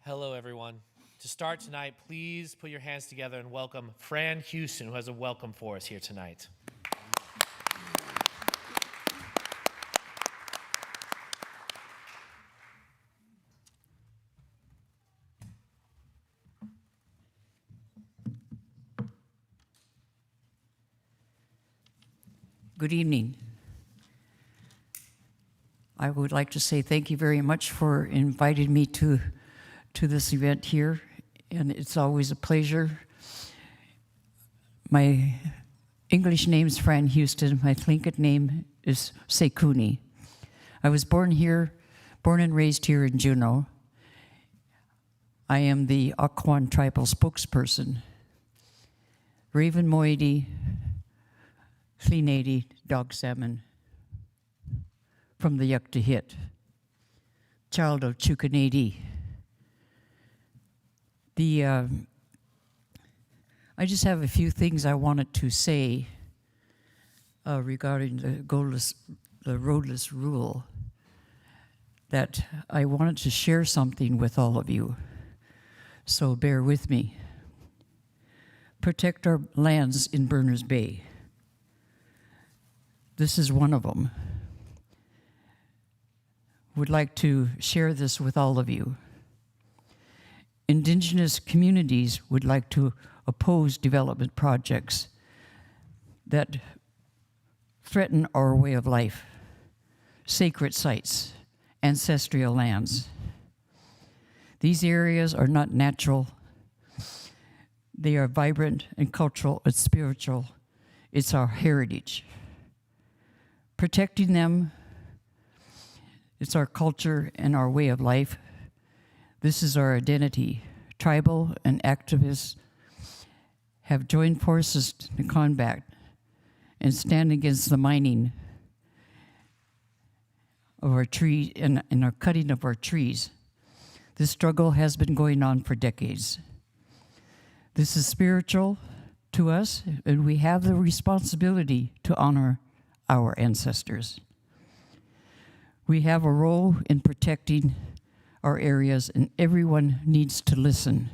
Hello, everyone. To start tonight, please put your hands together and welcome Fran Houston, who has a welcome for us here tonight. Good evening. I would like to say thank you very much for inviting me to this event here, and it's always a pleasure. My English name is Fran Houston. My Tlingit name is Sekuni. I was born and raised here in Juneau. I am the Akwan tribal spokesperson. Raven Moiety, Cleanady, Dog Salmon, from the Yuktahit, child of Chukanady. I just have a few things I wanted to say regarding the roadless rule, that I wanted to share something with all of you, so bear with me. Protect our lands in Berners Bay. This is one of them. Would like to share this with all of you. Indigenous communities would like to oppose development projects that threaten our way of life, sacred sites, ancestral lands. These areas are not natural. They are vibrant and cultural and spiritual. It's our heritage. Protecting them, it's our culture and our way of life. This is our identity. Tribal and activists have joined forces to combat and stand against the mining of our trees and our cutting of our trees. This struggle has been going on for decades. This is spiritual to us, and we have the responsibility to honor our ancestors. We have a role in protecting our areas, and everyone needs to listen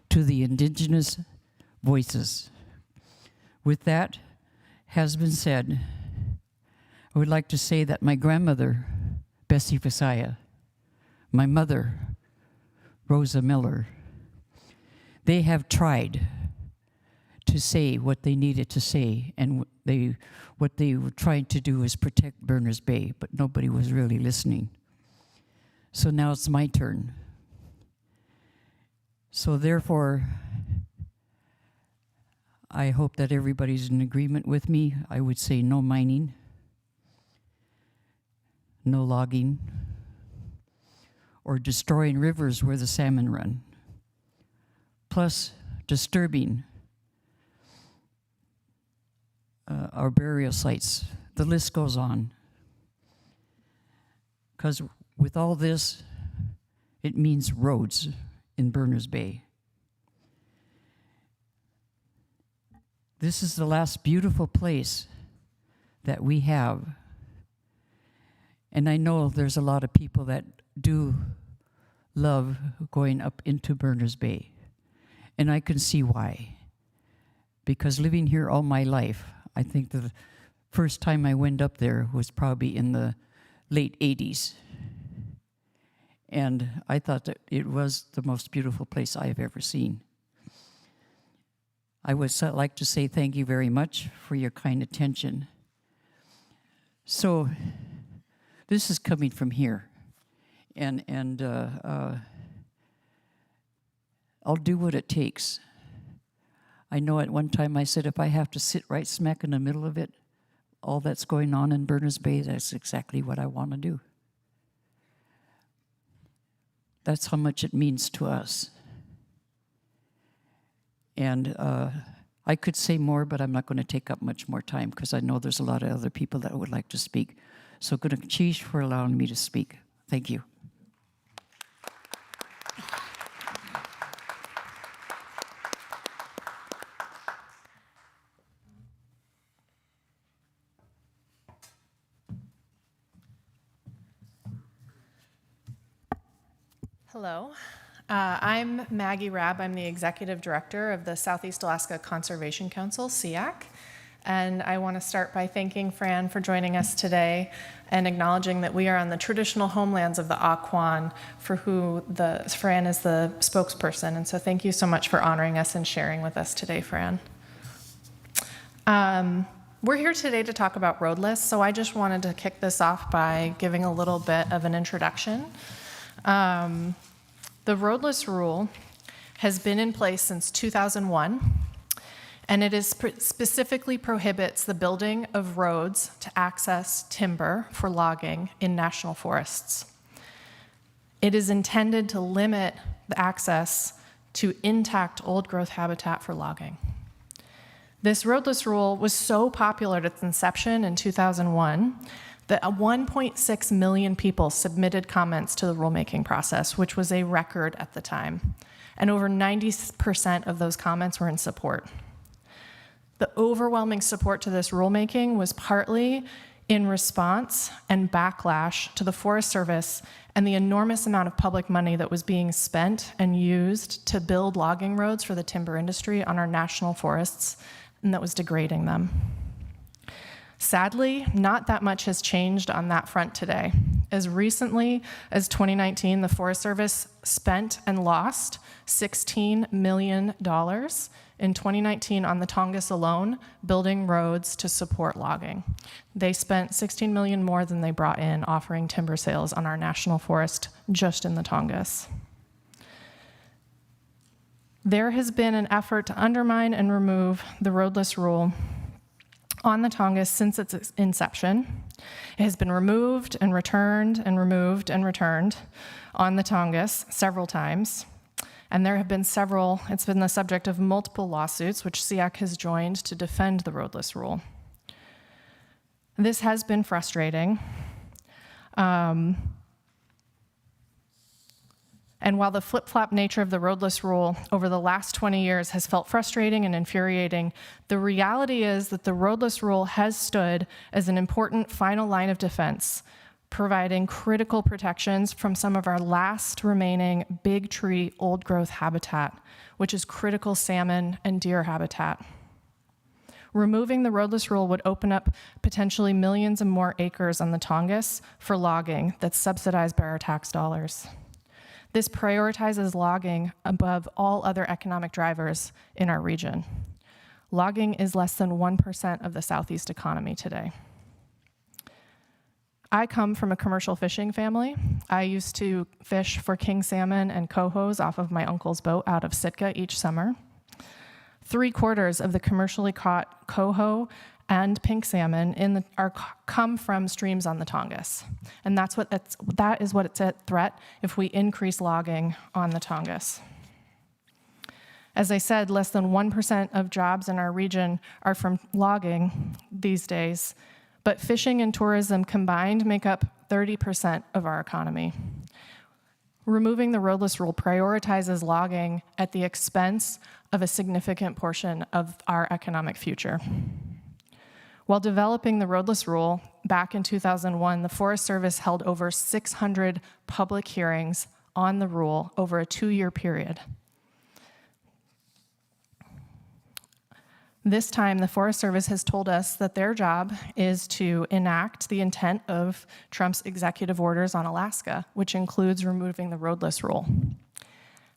to the indigenous voices. With that has been said, I would like to say that my grandmother, Bessie Visaya, my mother, Rosa Miller, they have tried to say what they needed to say, and what they were trying to do is protect Berners Bay, but nobody was really listening. So now it's my turn. So therefore, I hope that everybody's in agreement with me. I would say no mining, no logging, or destroying rivers where the salmon run, plus disturbing our burial sites. The list goes on. Because with all this, it means roads in Berners Bay. This is the last beautiful place that we have. And I know there's a lot of people that do love going up into Berners Bay. And I can see why. Because living here all my life, I think the first time I went up there was probably in the late 80s. And I thought that it was the most beautiful place I have ever seen. I would like to say thank you very much for your kind attention. So this is coming from here. And I'll do what it takes. I know at one time I said if I have to sit right smack in the middle of it, all that's going on in Berners Bay, that's exactly what I want to do. That's how much it means to us. And I could say more, but I'm not going to take up much more time because I know there's a lot of other people that would like to speak. So good chief for allowing me to speak. Thank you. Hello. I'm Maggie Rabb. I'm the Executive Director of the Southeast Alaska Conservation Council, SEAC. And I want to start by thanking Fran for joining us today and acknowledging that we are on the traditional homelands of the Akwaan, for who Fran is the spokesperson. And so thank you so much for honoring us and sharing with us today, Fran. We're here today to talk about roadless, so I just wanted to kick this off by giving a little bit of an introduction. The roadless rule has been in place since 2001, and it specifically prohibits the building of roads to access timber for logging in national forests. It is intended to limit the access to intact old-growth habitat for logging. This roadless rule was so popular at its inception in 2001 that 1.6 million people submitted comments to the rulemaking process, which was a record at the time. And over 90% of those comments were in support. The overwhelming support to this rulemaking was partly in response and backlash to the Forest Service and the enormous amount of public money that was being spent and used to build logging roads for the timber industry on our national forests, and that was degrading them. Sadly, not that much has changed on that front today. As recently as 2019, the Forest Service spent and lost $16 million in 2019 on the Tongass alone, building roads to support logging. They spent $16 million more than they brought in offering timber sales on our national forest just in the Tongass. There has been an effort to undermine and remove the roadless rule on the Tongass since its inception. It has been removed and returned and removed and returned on the Tongass several times. And there have been it's been the subject of multiple lawsuits, which SEAC has joined to defend the roadless rule. This has been frustrating. And while the flip-flop nature of the roadless rule over the last 20 years has felt frustrating and infuriating, the reality is that the roadless rule has stood as an important final line of defense, providing critical protections from some of our last remaining big tree old-growth habitat, which is critical salmon and deer habitat. Removing the roadless rule would open up potentially millions of more acres on the Tongass for logging that's subsidized by our tax dollars. This prioritizes logging above all other economic drivers in our region. Logging is less than 1% of the Southeast economy today. I come from a commercial fishing family. I used to fish for king salmon and cohos off of my uncle's boat out of Sitka each summer. 3/4 of the commercially caught coho and pink salmon come from streams on the Tongass. And that is what it's at threat if we increase logging on the Tongass. As I said, less than 1% of jobs in our region are from logging these days, but fishing and tourism combined make up 30% of our economy. Removing the roadless rule prioritizes logging at the expense of a significant portion of our economic future. While developing the roadless rule back in 2001, the Forest Service held over 600 public hearings on the rule over a 2-year period. This time, the Forest Service has told us that their job is to enact the intent of Trump's executive orders on Alaska, which includes removing the roadless rule.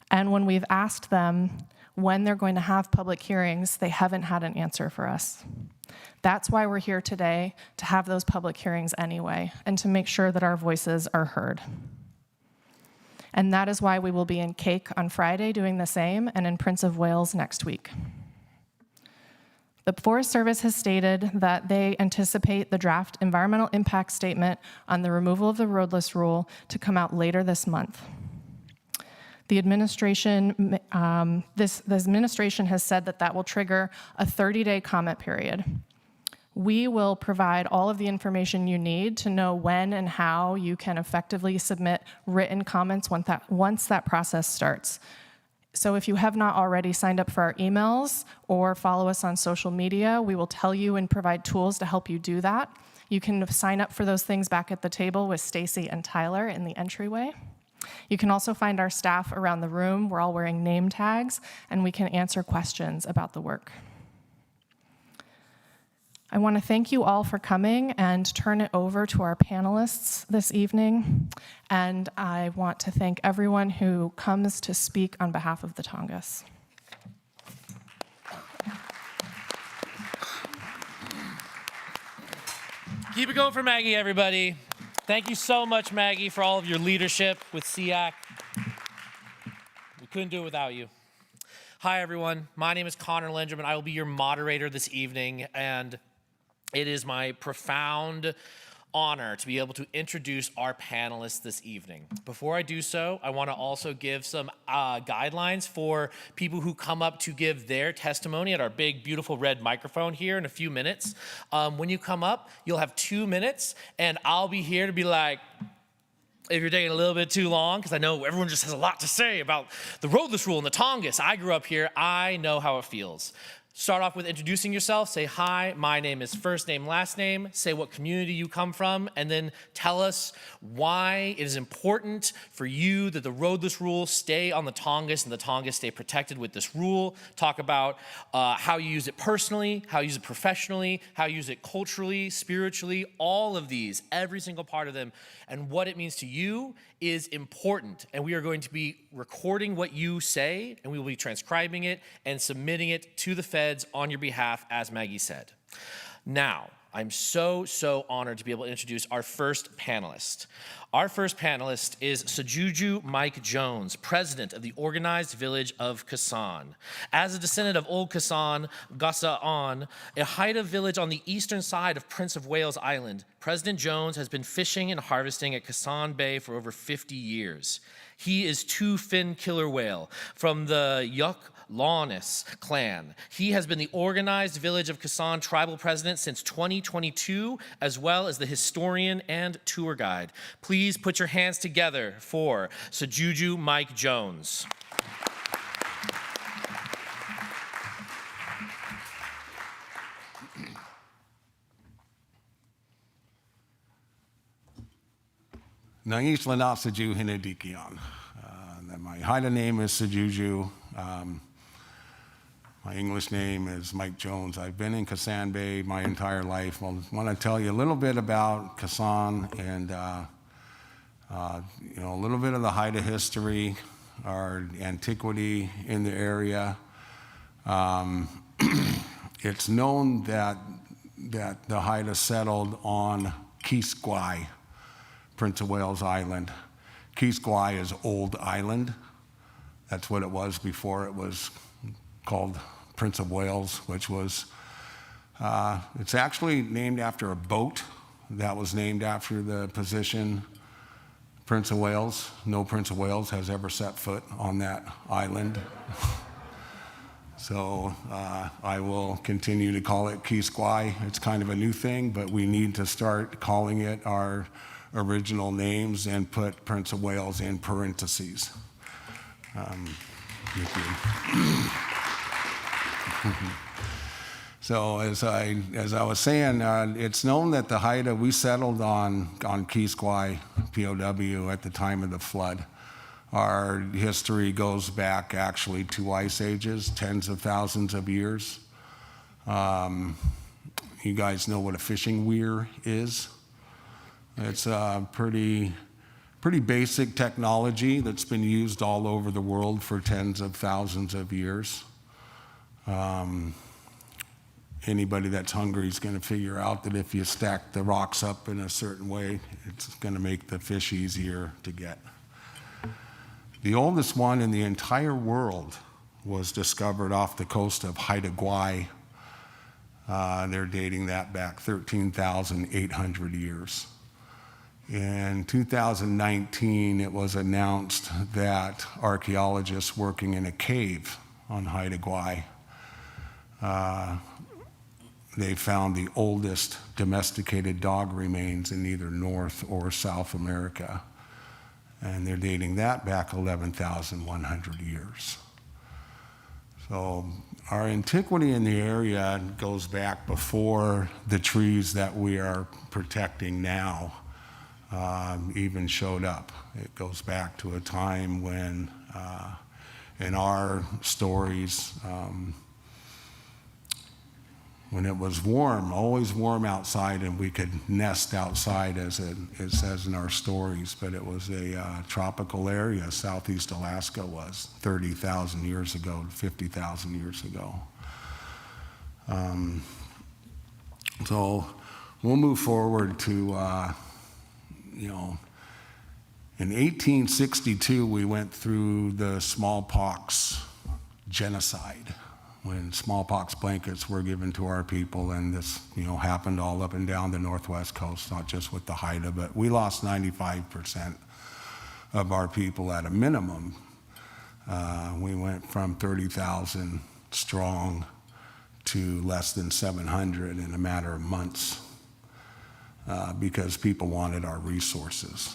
And when we've asked them when they're going to have public hearings, they haven't had an answer for us. That's why we're here today, to have those public hearings anyway, and to make sure that our voices are heard. And that is why we will be in Cake on Friday doing the same, and in Prince of Wales next week. The Forest Service has stated that they anticipate the draft environmental impact statement on the removal of the roadless rule to come out later this month. The administration, this administration has said that will trigger a 30-day comment period. We will provide all of the information you need to know when and how you can effectively submit written comments once that process starts. So if you have not already signed up for our emails or follow us on social media, we will tell you and provide tools to help you do that. You can sign up for those things back at the table with Stacy and Tyler in the entryway. You can also find our staff around the room. We're all wearing name tags, and we can answer questions about the work. I want to thank you all for coming and turn it over to our panelists this evening. And I want to thank everyone who comes to speak on behalf of the Tongass. Keep it going for Maggie, everybody. Thank you so much, Maggie, for all of your leadership with SEAC. We couldn't do it without you. Hi, everyone. My name is Connor Lindrum, I will be your moderator this evening. And it is my profound honor to be able to introduce our panelists this evening. Before I do so, I want to also give some guidelines for people who come up to give their testimony at our big, beautiful red microphone here in a few minutes. When you come up, you'll have 2 minutes, and I'll be here to be like, if you're taking a little bit too long, because I know everyone just has a lot to say about the roadless rule and the Tongass. I grew up here. I know how it feels. Start off with introducing yourself. Say, hi, my name is first name, last name. Say what community you come from, and then tell us why it is important for you that the roadless rule stay on the Tongass and the Tongass stay protected with this rule. Talk about how you use it personally, how you use it professionally, how you use it culturally, spiritually, all of these, every single part of them, and what it means to you is important. And we are going to be recording what you say, and we will be transcribing it and submitting it to the feds on your behalf, as Maggie said. Now, I'm so honored to be able to introduce our first panelist. Our first panelist is Sajuju Mike Jones, president of the Organized Village of Kassan. As a descendant of Old Kassan, Gassa'an, a Haida village on the eastern side of Prince of Wales Island, President Jones has been fishing and harvesting at Kassan Bay for over 50 years. He is two-fin killer whale from the Tongass clan. He has been the Organized Village of Kassan tribal president since 2022, as well as the historian and tour guide. Please put your hands together for Sajuju Mike Jones. Nangis Lana Saju Hinadikian. My Haida name is Sajuju. My English name is Mike Jones. I've been in Kassan Bay my entire life. I want to tell you a little bit about Kassan and a little bit of the Haida history, our antiquity in the area. It's known that the Haida settled on Kiskwai, Prince of Wales Island. Kiskwai is Old Island. That's what it was before it was called Prince of Wales, which was, it's actually named after a boat that was named after the position Prince of Wales. No Prince of Wales has ever set foot on that island. So I will continue to call it Kiskwai. It's kind of a new thing, but we need to start calling it our original names and put Prince of Wales in parentheses. Thank you. So as I was saying, it's known that the Haida, we settled on Kiskwai, POW, at the time of the flood. Our history goes back actually 2 ice ages, tens of thousands of years. You guys know what a fishing weir is? It's a pretty basic technology that's been used all over the world for tens of thousands of years. Anybody that's hungry is going to figure out that if you stack the rocks up in a certain way, it's going to make the fish easier to get. The oldest one in the entire world was discovered off the coast of Haida Gwaii. They're dating that back 13,800 years. In 2019, it was announced that archaeologists working in a cave on Haida Gwaii, they found the oldest domesticated dog remains in either North or South America. And they're dating that back 11,100 years. So our antiquity in the area goes back before the trees that we are protecting now. even showed up. It goes back to a time when, in our stories, when it was warm, always warm outside, and we could nest outside, as it says in our stories, but it was a tropical area. Southeast Alaska was 30,000 years ago, 50,000 years ago. So we'll move forward to, in 1862, we went through the smallpox genocide, when smallpox blankets were given to our people, and this, happened all up and down the Northwest coast, not just with the Haida, but we lost 95% of our people at a minimum. We went from 30,000 strong to less than 700 in a matter of months, because people wanted our resources.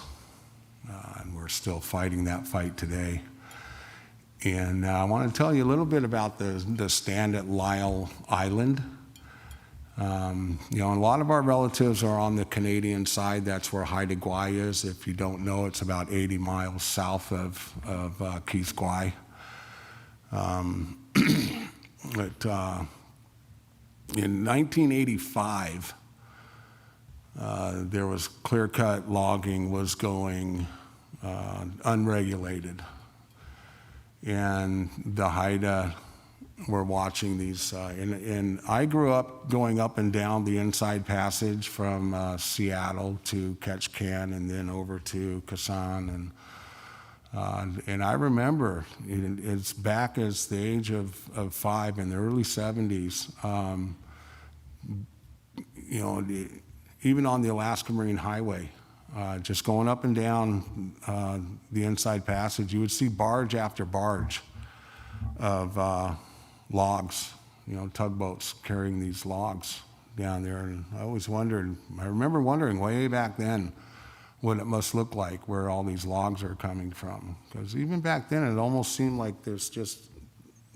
And we're still fighting that fight today. And I want to tell you a little bit about the stand at Lyle Island. A lot of our relatives are on the Canadian side. That's where Haida Gwaii is. If you don't know, it's about 80 miles south of Keith Gwaii. In 1985, there was clear-cut logging was going unregulated. And the Haida were watching these, and I grew up going up and down the Inside Passage from Seattle to Ketchikan and then over to Kasan, and I remember, it's back as the age of 5 in the early 70s, even on the Alaska Marine Highway, just going up and down the Inside Passage, you would see barge after barge of logs, tugboats carrying these logs down there. And I remember wondering way back then what it must look like where all these logs are coming from. Because even back then, it almost seemed like there's just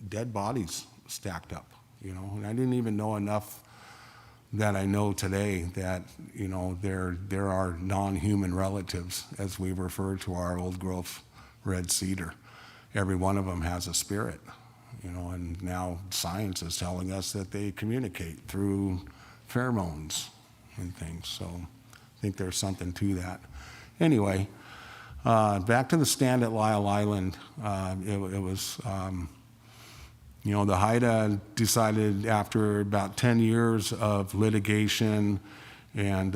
dead bodies stacked up, and I didn't even know enough that I know today that, there are non-human relatives, as we refer to our old growth red cedar. Every one of them has a spirit, and now science is telling us that they communicate through pheromones and things. So I think there's something to that. Anyway, back to the stand at Lyle Island. It was, the Haida decided after about 10 years of litigation and,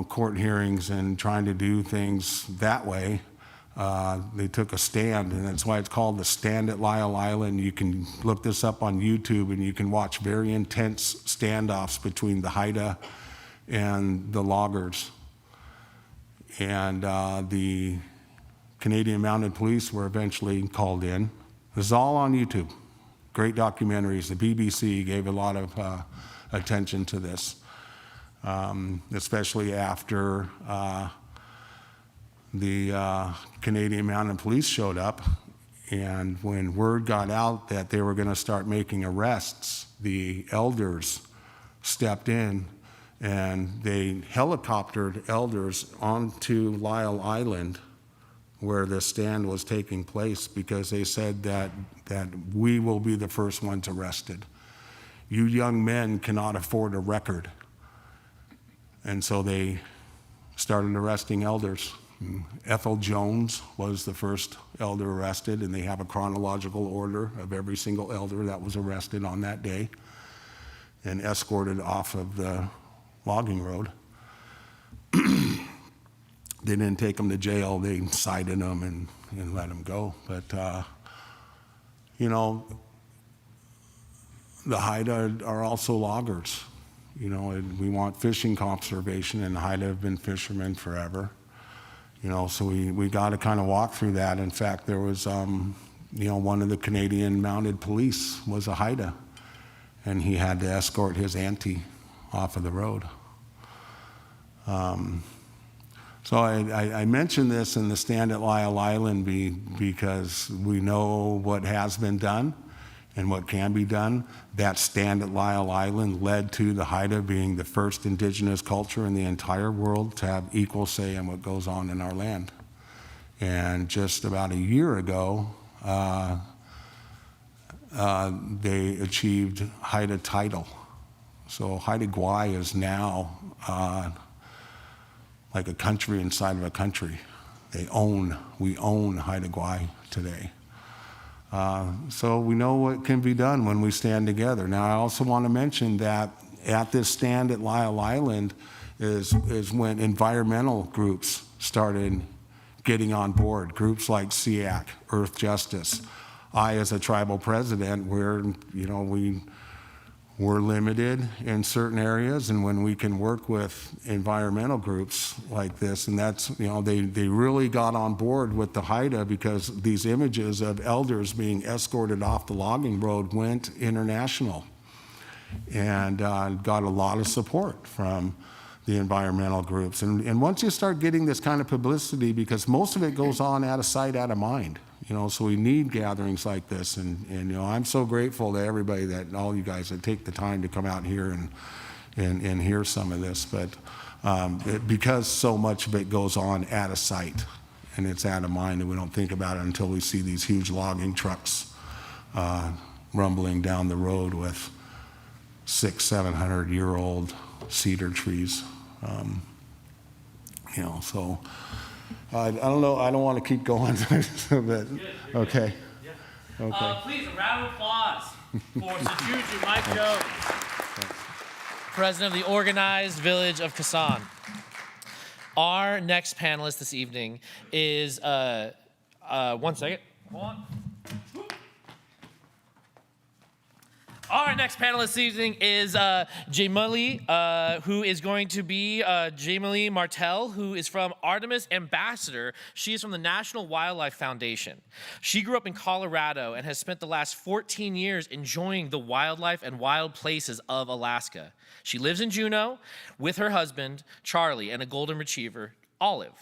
court hearings and trying to do things that way, they took a stand, and that's why it's called the Stand at Lyle Island. You can look this up on YouTube, and you can watch very intense standoffs between the Haida and the loggers. And the Canadian Mounted Police were eventually called in. This is all on YouTube. Great documentaries. The BBC gave a lot of attention to this, especially after the Canadian Mounted Police showed up. And when word got out that they were going to start making arrests, the elders stepped in and they helicoptered elders onto Lyle Island where the stand was taking place, because they said that we will be the first ones arrested. You young men cannot afford a record. And so they started arresting elders. Ethel Jones was the first elder arrested, and they have a chronological order of every single elder that was arrested on that day and escorted off of the logging road. They didn't take them to jail. They cited them and let them go. But, the Haida are also loggers. And we want fishing conservation, and the Haida have been fishermen forever. So we got to kind of walk through that. In fact, there was, one of the Canadian Mounted Police was a Haida, and he had to escort his auntie off of the road. So I mentioned this in the Stand at Lyle Island because we know what has been done, and what can be done. That stand at Lyle Island led to the Haida being the first indigenous culture in the entire world to have equal say in what goes on in our land. And just about a year ago, they achieved Haida title. So Haida Gwaii is now like a country inside of a country. We own Haida Gwaii today. So we know what can be done when we stand together. Now, I also want to mention that at this stand at Lyle Island is when environmental groups started getting on board. Groups like SEAC, Earth Justice. I, as a tribal president, we're limited in certain areas, and when we can work with environmental groups like this, and that's, they really got on board with the Haida because these images of elders being escorted off the logging road went international and got a lot of support from the environmental groups. And once you start getting this kind of publicity, because most of it goes on out of sight, out of mind, so we need gatherings like this. And I'm so grateful to everybody, that all you guys that take the time to come out here and hear some of this. But because so much of it goes on out of sight and it's out of mind, and we don't think about it until we see these huge logging trucks rumbling down the road with 600-700-year-old cedar trees. So I don't know. I don't want to keep going, but okay. Yeah. Okay. Please, a round of applause for Sajuju Mike Jones, president of the Organized Village of Kassan. Our next panelist this evening is, 1 second, hold on. Our next panelist this evening is Jamali, who is going to be Jamali Martel, who is from Artemis Ambassador. She is from the National Wildlife Foundation. She grew up in Colorado and has spent the last 14 years enjoying the wildlife and wild places of Alaska. She lives in Juneau with her husband, Charlie, and a golden retriever, Olive.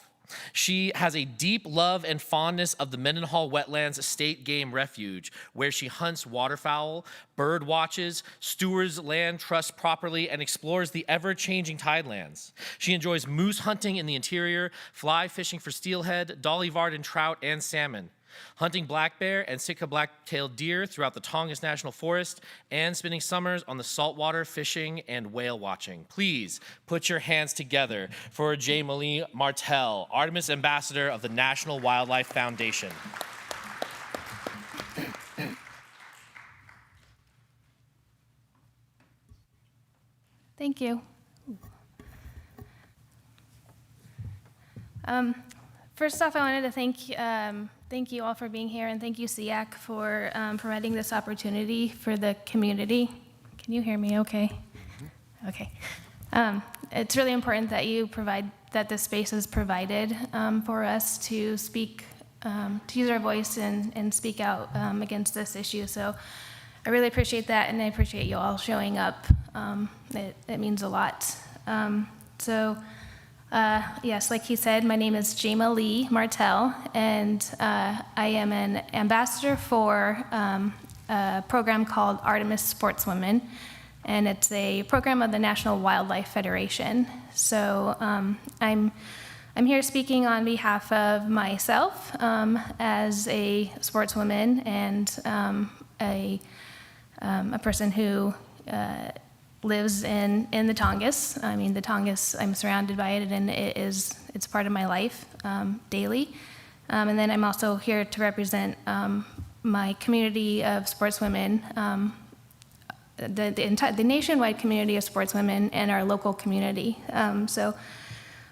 She has a deep love and fondness of the Mendenhall Wetlands State Game Refuge, where she hunts waterfowl, bird watches, stewards land trusts properly, and explores the ever-changing tidelands. She enjoys moose hunting in the interior, fly fishing for steelhead, dolly varden trout, and salmon, hunting black bear and Sitka black-tailed deer throughout the Tongass National Forest, and spending summers on the saltwater fishing and whale watching. Please put your hands together for Jamali Martel, Artemis Ambassador of the National Wildlife Foundation. Thank you. First off, I wanted to thank you all for being here, and thank you, SEAC, for providing this opportunity for the community. Can you hear me okay? Okay. It's really important that this space is provided for us to speak, to use our voice and speak out against this issue. So I really appreciate that, and I appreciate you all showing up. It means a lot. Yes, like he said, my name is Jamali Martel, and I am an ambassador for a program called Artemis Sportswomen, and it's a program of the National Wildlife Federation. So I'm here speaking on behalf of myself as a sportswoman and a person who lives in the Tongass. I mean, the Tongass, I'm surrounded by it, and it's part of my life daily. And then I'm also here to represent my community of sportswomen, the nationwide community of sportswomen, and our local community. So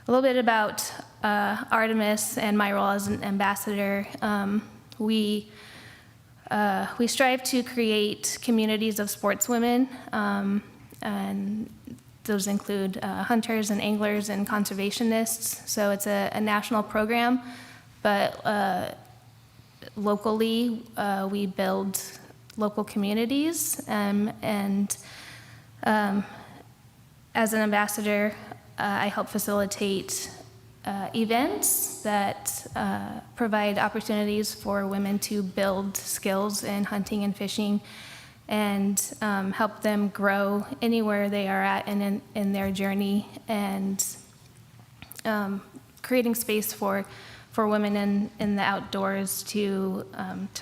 a little bit about Artemis and my role as an ambassador. We strive to create communities of sportswomen, and those include hunters and anglers and conservationists. So it's a national program, but locally we build local communities, and as an ambassador, I help facilitate events that provide opportunities for women to build skills in hunting and fishing and help them grow anywhere they are at and in their journey, and creating space for women in the outdoors to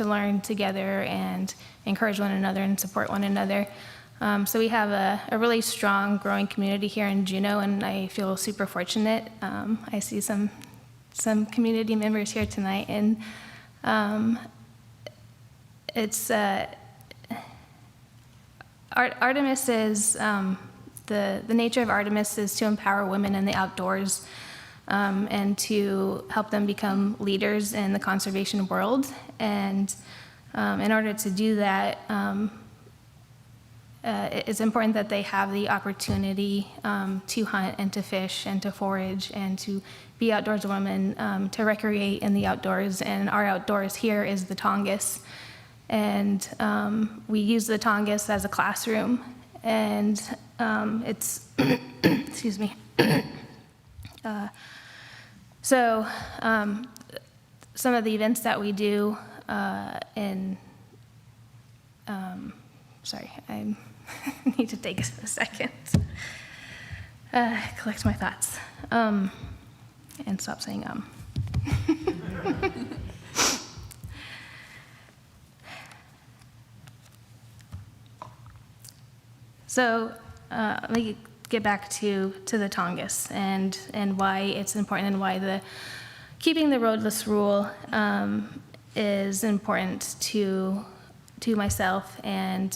learn together and encourage one another and support one another. So we have a really strong, growing community here in Juneau, and I feel super fortunate. I see some community members here tonight, and it's Artemis is the nature of Artemis is to empower women in the outdoors, and to help them become leaders in the conservation world. And in order to do that, it's important that they have the opportunity to hunt and to fish and to forage and to be outdoors women, to recreate in the outdoors. And our outdoors here is the Tongass. And we use the Tongass as a classroom. And it's, excuse me. So some of the events that we do sorry, I need to take a second, collect my thoughts, and stop saying So let me get back to the Tongass and why it's important, and why keeping the roadless rule is important to myself and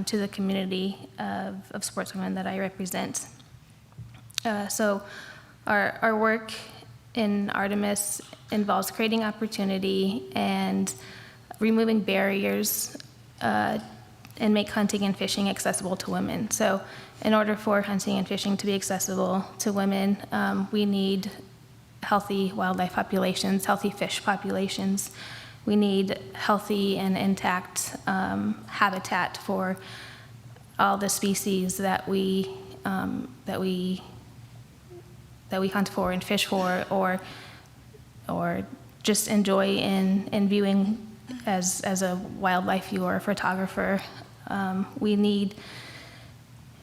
to the community of sportswomen that I represent. So our work in Artemis involves creating opportunity and removing barriers and make hunting and fishing accessible to women. So in order for hunting and fishing to be accessible to women, we need healthy wildlife populations, healthy fish populations. We need healthy and intact habitat for all the species that we hunt for and fish for, or just enjoy in viewing as a wildlife viewer or photographer. We need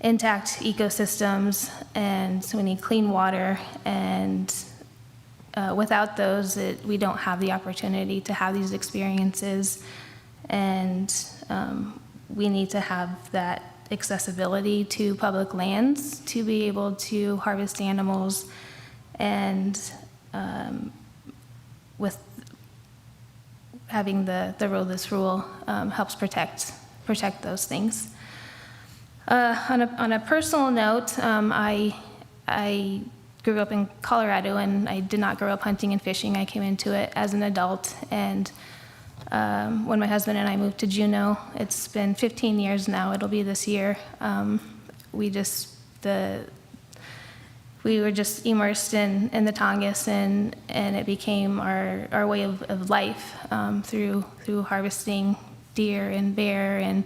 intact ecosystems, and we need clean water, and without those, we don't have the opportunity to have these experiences, and we need to have that accessibility to public lands to be able to harvest animals, and with having the roadless rule helps protect those things. On a personal note, I grew up in Colorado, and I did not grow up hunting and fishing. I came into it as an adult, and when my husband and I moved to Juneau, it's been 15 years now, it'll be this year, we were just immersed in the Tongass, and it became our way of life, through harvesting deer and bear and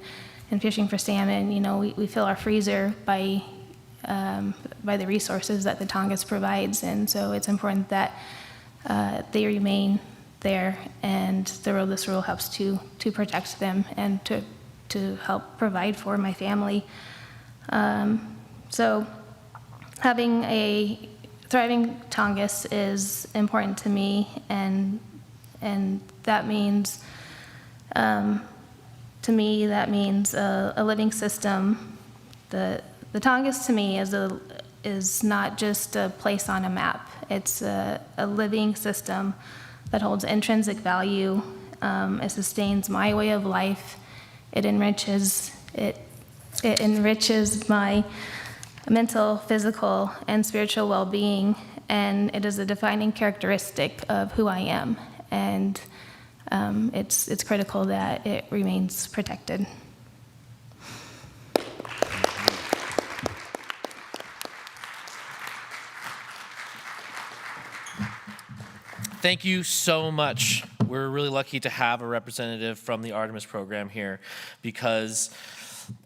fishing for salmon. You know, we fill our freezer by the resources that the Tongass provides, and so it's important that they remain there, and the roadless rule helps to protect them and to help provide for my family. So having a thriving Tongass is important to me, and that means, to me, that means a living system. The Tongass to me is not just a place on a map. It's a living system that holds intrinsic value. It sustains my way of life. It enriches my mental, physical, and spiritual well-being, and it is a defining characteristic of who I am. And it's critical that it remains protected. Thank you so much. We're really lucky to have a representative from the Artemis program here, because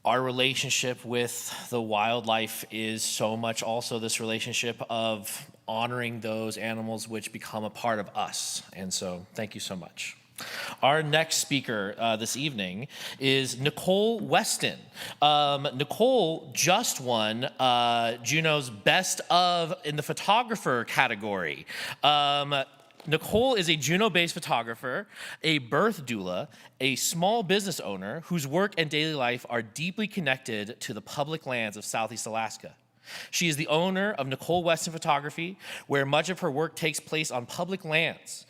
our relationship with the wildlife is so much also this relationship of honoring those animals which become a part of us. And so thank you so much. Our next speaker this evening is Nicole Weston. Nicole just won Juno's Best of in the photographer category. Nicole is a Juneau-based photographer, a birth doula, a small business owner whose work and daily life are deeply connected to the public lands of Southeast Alaska. She is the owner of Nicole Weston Photography, where much of her work takes place on public lands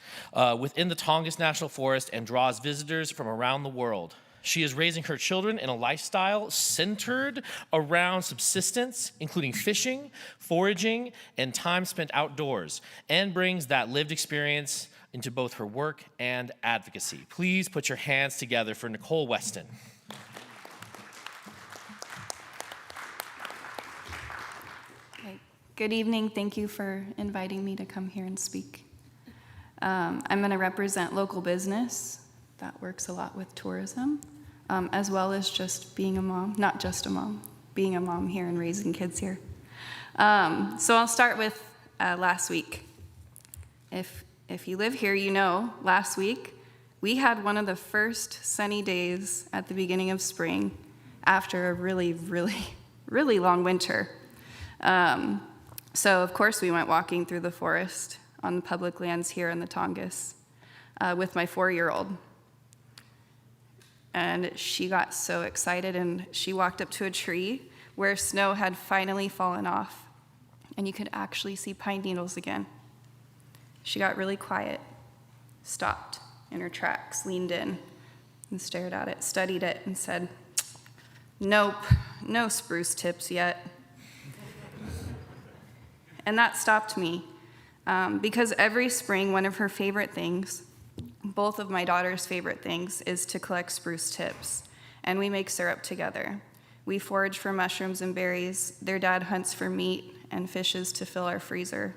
within the Tongass National Forest and draws visitors from around the world. She is raising her children in a lifestyle centered around subsistence, including fishing, foraging, and time spent outdoors, and brings that lived experience into both her work and advocacy. Please put your hands together for Nicole Weston. Good evening. Thank you for inviting me to come here and speak. I'm going to represent local business that works a lot with tourism, as well as just being a mom, not just a mom, being a mom here and raising kids here. So I'll start with last week. If you live here, you know last week we had one of the first sunny days at the beginning of spring after a really, really, really long winter. So of course we went walking through the forest on the public lands here in the Tongass with my 4-year-old. And she got so excited, and she walked up to a tree where snow had finally fallen off, and you could actually see pine needles again. She got really quiet, stopped in her tracks, leaned in, and stared at it, studied it, and said, "Nope, no spruce tips yet." And that stopped me, because every spring, one of her favorite things, both of my daughter's favorite things, is to collect spruce tips, and we make syrup together. We forage for mushrooms and berries. Their dad hunts for meat and fishes to fill our freezer.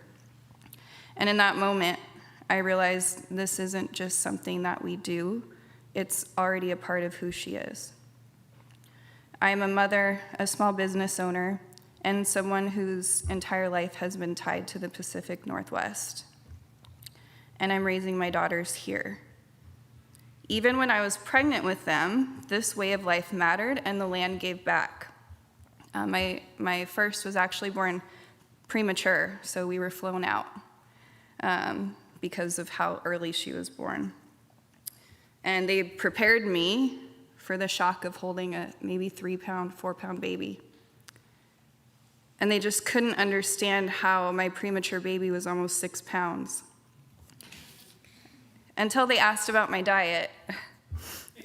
And in that moment, I realized this isn't just something that we do, it's already a part of who she is. I'm a mother, a small business owner, and someone whose entire life has been tied to the Pacific Northwest. And I'm raising my daughters here. Even when I was pregnant with them, this way of life mattered, and the land gave back. My first was actually born premature, so we were flown out because of how early she was born. And they prepared me for the shock of holding a maybe 3-pound, 4-pound baby. And they just couldn't understand how my premature baby was almost 6 pounds. Until they asked about my diet.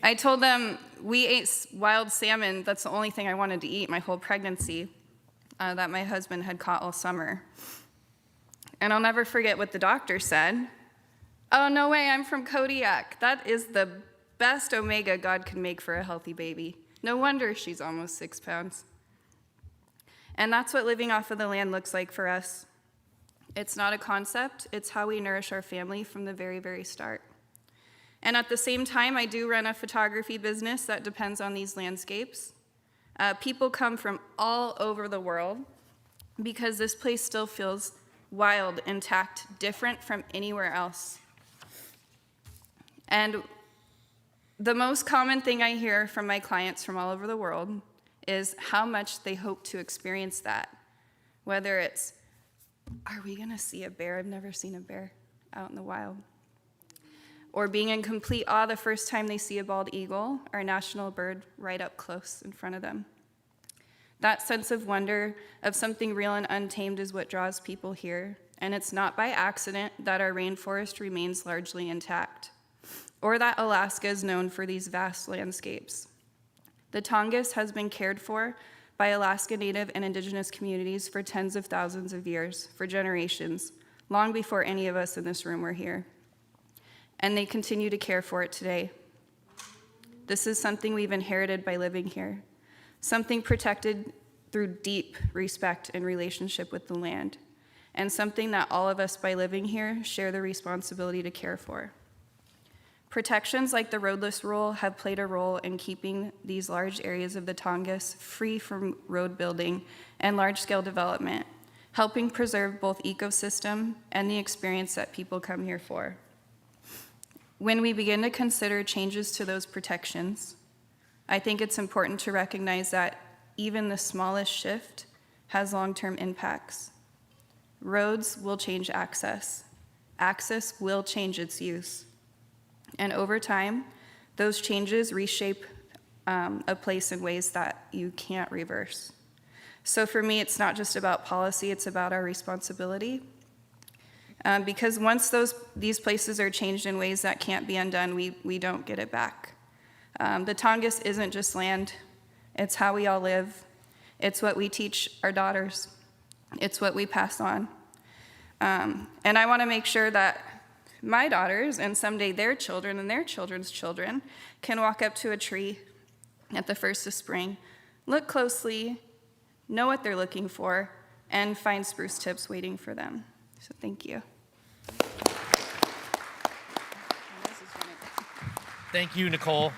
I told them we ate wild salmon. That's the only thing I wanted to eat my whole pregnancy that my husband had caught all summer. And I'll never forget what the doctor said. "Oh, no way, I'm from Kodiak. That is the best omega God could make for a healthy baby. No wonder she's almost 6 pounds." And that's what living off of the land looks like for us. It's not a concept, it's how we nourish our family from the very, very start. And at the same time, I do run a photography business that depends on these landscapes. People come from all over the world because this place still feels wild, intact, different from anywhere else. And the most common thing I hear from my clients from all over the world is how much they hope to experience that. Whether it's, are we gonna see a bear? I've never seen a bear out in the wild. Or being in complete awe the first time they see a bald eagle, our national bird, right up close in front of them. That sense of wonder of something real and untamed is what draws people here, and it's not by accident that our rainforest remains largely intact, or that Alaska is known for these vast landscapes. The Tongass has been cared for by Alaska Native and Indigenous communities for tens of thousands of years, for generations, long before any of us in this room were here. And they continue to care for it today. This is something we've inherited by living here, something protected through deep respect and relationship with the land, and something that all of us by living here share the responsibility to care for. Protections like the roadless rule have played a role in keeping these large areas of the Tongass free from road building and large-scale development, helping preserve both ecosystem and the experience that people come here for. when we begin to consider changes to those protections, I think it's important to recognize that even the smallest shift has long-term impacts. Roads will change access. Access will change its use. And over time, those changes reshape a place in ways that you can't reverse. So for me, it's not just about policy, it's about our responsibility. Because once these places are changed in ways that can't be undone, we don't get it back. The Tongass isn't just land, it's how we all live. It's what we teach our daughters. It's what we pass on. And I want to make sure that my daughters, and someday their children and their children's children, can walk up to a tree at the first of spring, look closely, know what they're looking for, and find spruce tips waiting for them. So thank you. Thank you, Nicole.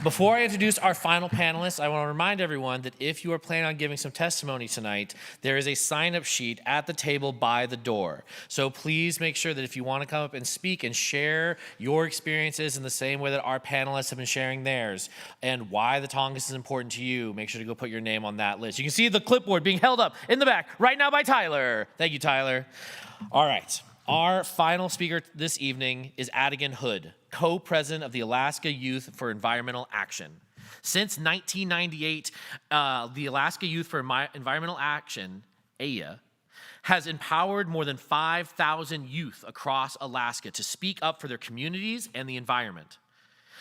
Before I introduce our final panelists, I want to remind everyone that if you are planning on giving some testimony tonight, there is a sign-up sheet at the table by the door. So please make sure that if you want to come up and speak and share your experiences in the same way that our panelists have been sharing theirs and why the Tongass is important to you, make sure to go put your name on that list. You can see the clipboard being held up in the back right now by Tyler. Thank you, Tyler. All right. Our final speaker this evening is Adigan Hood, co-president of the Alaska Youth for Environmental Action. Since 1998, the Alaska Youth for Environmental Action, AYA, has empowered more than 5,000 youth across Alaska to speak up for their communities and the environment.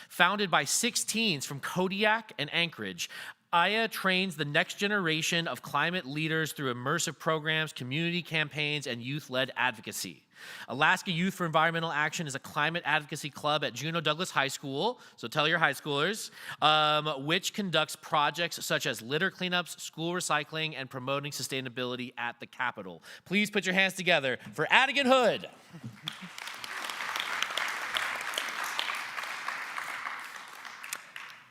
Founded by 6 teens from Kodiak and Anchorage, AYA trains the next generation of climate leaders through immersive programs, community campaigns, and youth-led advocacy. Alaska Youth for Environmental Action is a climate advocacy club at Juneau Douglas High School, so tell your high schoolers, which conducts projects such as litter cleanups, school recycling, and promoting sustainability at the Capitol. Please put your hands together for Adigan Hood.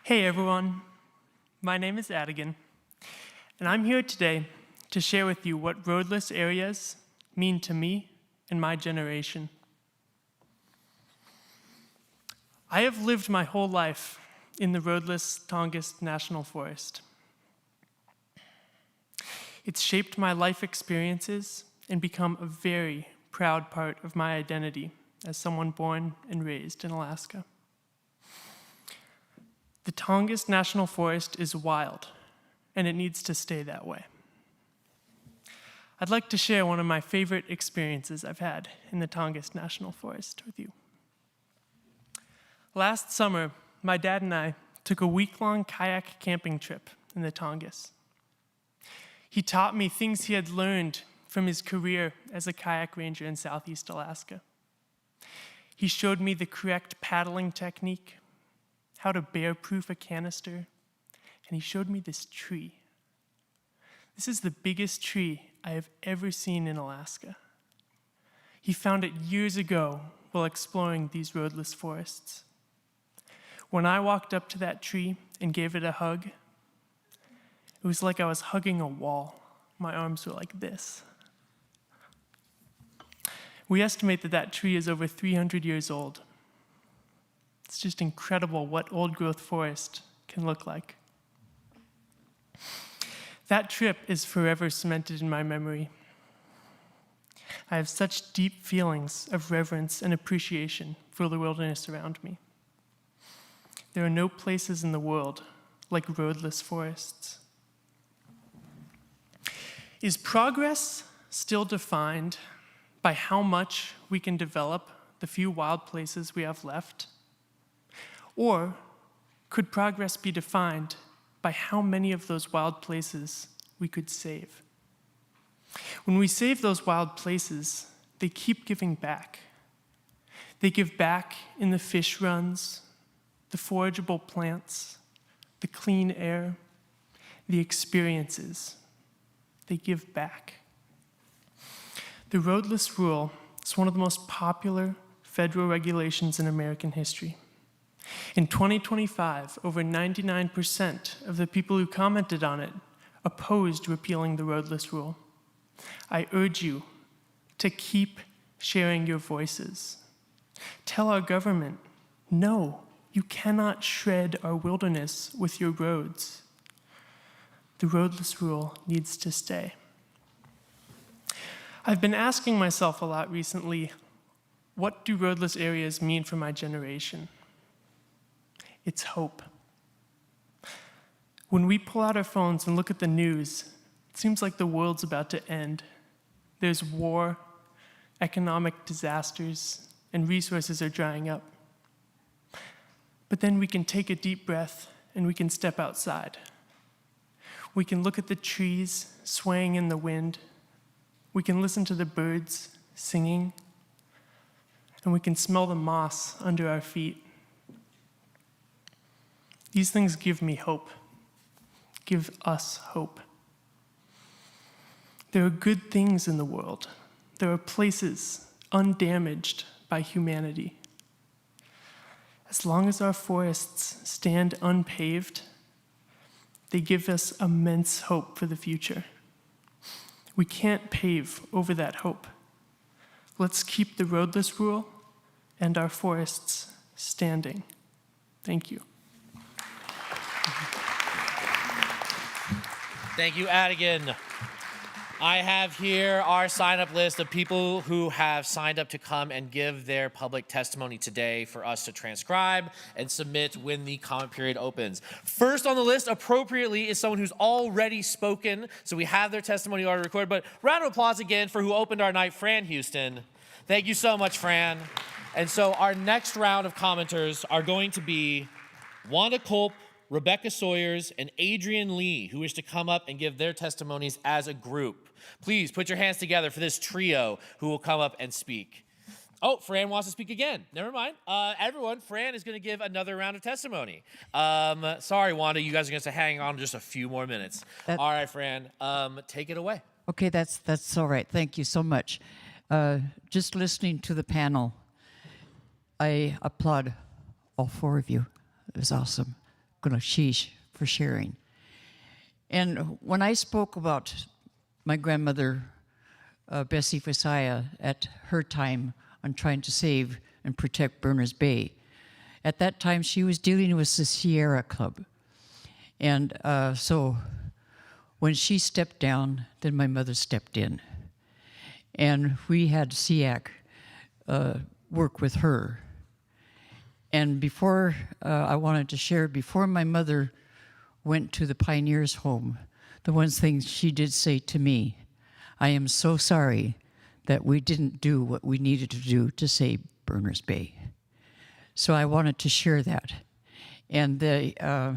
Hey everyone, my name is Adigan, and I'm here today to share with you what roadless areas mean to me and my generation. I have lived my whole life in the roadless Tongass National Forest. It's shaped my life experiences and become a very proud part of my identity as someone born and raised in Alaska. The Tongass National Forest is wild, and it needs to stay that way. I'd like to share one of my favorite experiences I've had in the Tongass National Forest with you. Last summer, my dad and I took a week-long kayak camping trip in the Tongass. He taught me things he had learned from his career as a kayak ranger in Southeast Alaska. He showed me the correct paddling technique, how to bear-proof a canister, and he showed me this tree. This is the biggest tree I have ever seen in Alaska. He found it years ago while exploring these roadless forests. When I walked up to that tree and gave it a hug, it was like I was hugging a wall. My arms were like this. We estimate that that tree is over 300 years old. It's just incredible what old-growth forest can look like. That trip is forever cemented in my memory. I have such deep feelings of reverence and appreciation for the wilderness around me. There are no places in the world like roadless forests. Is progress still defined by how much we can develop the few wild places we have left? Or could progress be defined by how many of those wild places we could save? When we save those wild places, they keep giving back. They give back in the fish runs, the forageable plants, the clean air, the experiences. They give back. The roadless rule is one of the most popular federal regulations in American history. In 2025, over 99% of the people who commented on it opposed repealing the roadless rule. I urge you to keep sharing your voices. Tell our government, no, you cannot shred our wilderness with your roads. The roadless rule needs to stay. I've been asking myself a lot recently, what do roadless areas mean for my generation? It's hope. When we pull out our phones and look at the news, it seems like the world's about to end. There's war, economic disasters, and resources are drying up. But then we can take a deep breath and we can step outside. We can look at the trees swaying in the wind. We can listen to the birds singing. And we can smell the moss under our feet. These things give me hope. Give us hope. There are good things in the world. There are places undamaged by humanity. As long as our forests stand unpaved, they give us immense hope for the future. We can't pave over that hope. Let's keep the roadless rule and our forests standing. Thank you. Thank you, Adigan. I have here our sign-up list of people who have signed up to come and give their public testimony today for us to transcribe and submit when the comment period opens. First on the list, appropriately, is someone who's already spoken, so we have their testimony already recorded, but round of applause again for who opened our night, Fran Houston. Thank you so much, Fran. And so our next round of commenters are going to be Wanda Culp, Rebecca Sawyers, and Adrian Lee, who wish to come up and give their testimonies as a group. Please put your hands together for this trio who will come up and speak. Oh, Fran wants to speak again. Never mind. Everyone, Fran is going to give another round of testimony. Sorry, Wanda, you guys are going to hang on just a few more minutes. All right, Fran, take it away. Okay, that's all right. Thank you so much. Just listening to the panel, I applaud all four of you. It was awesome. Gonna sheesh for sharing. And when I spoke about my grandmother, Bessie Fasaya, at her time on trying to save and protect Berners Bay, at that time she was dealing with the Sierra Club. And so when she stepped down, then my mother stepped in. And we had SEAC work with her. And before, I wanted to share, before my mother went to the Pioneers home, the one thing she did say to me, I am so sorry that we didn't do what we needed to do to save Berners Bay. So I wanted to share that. And to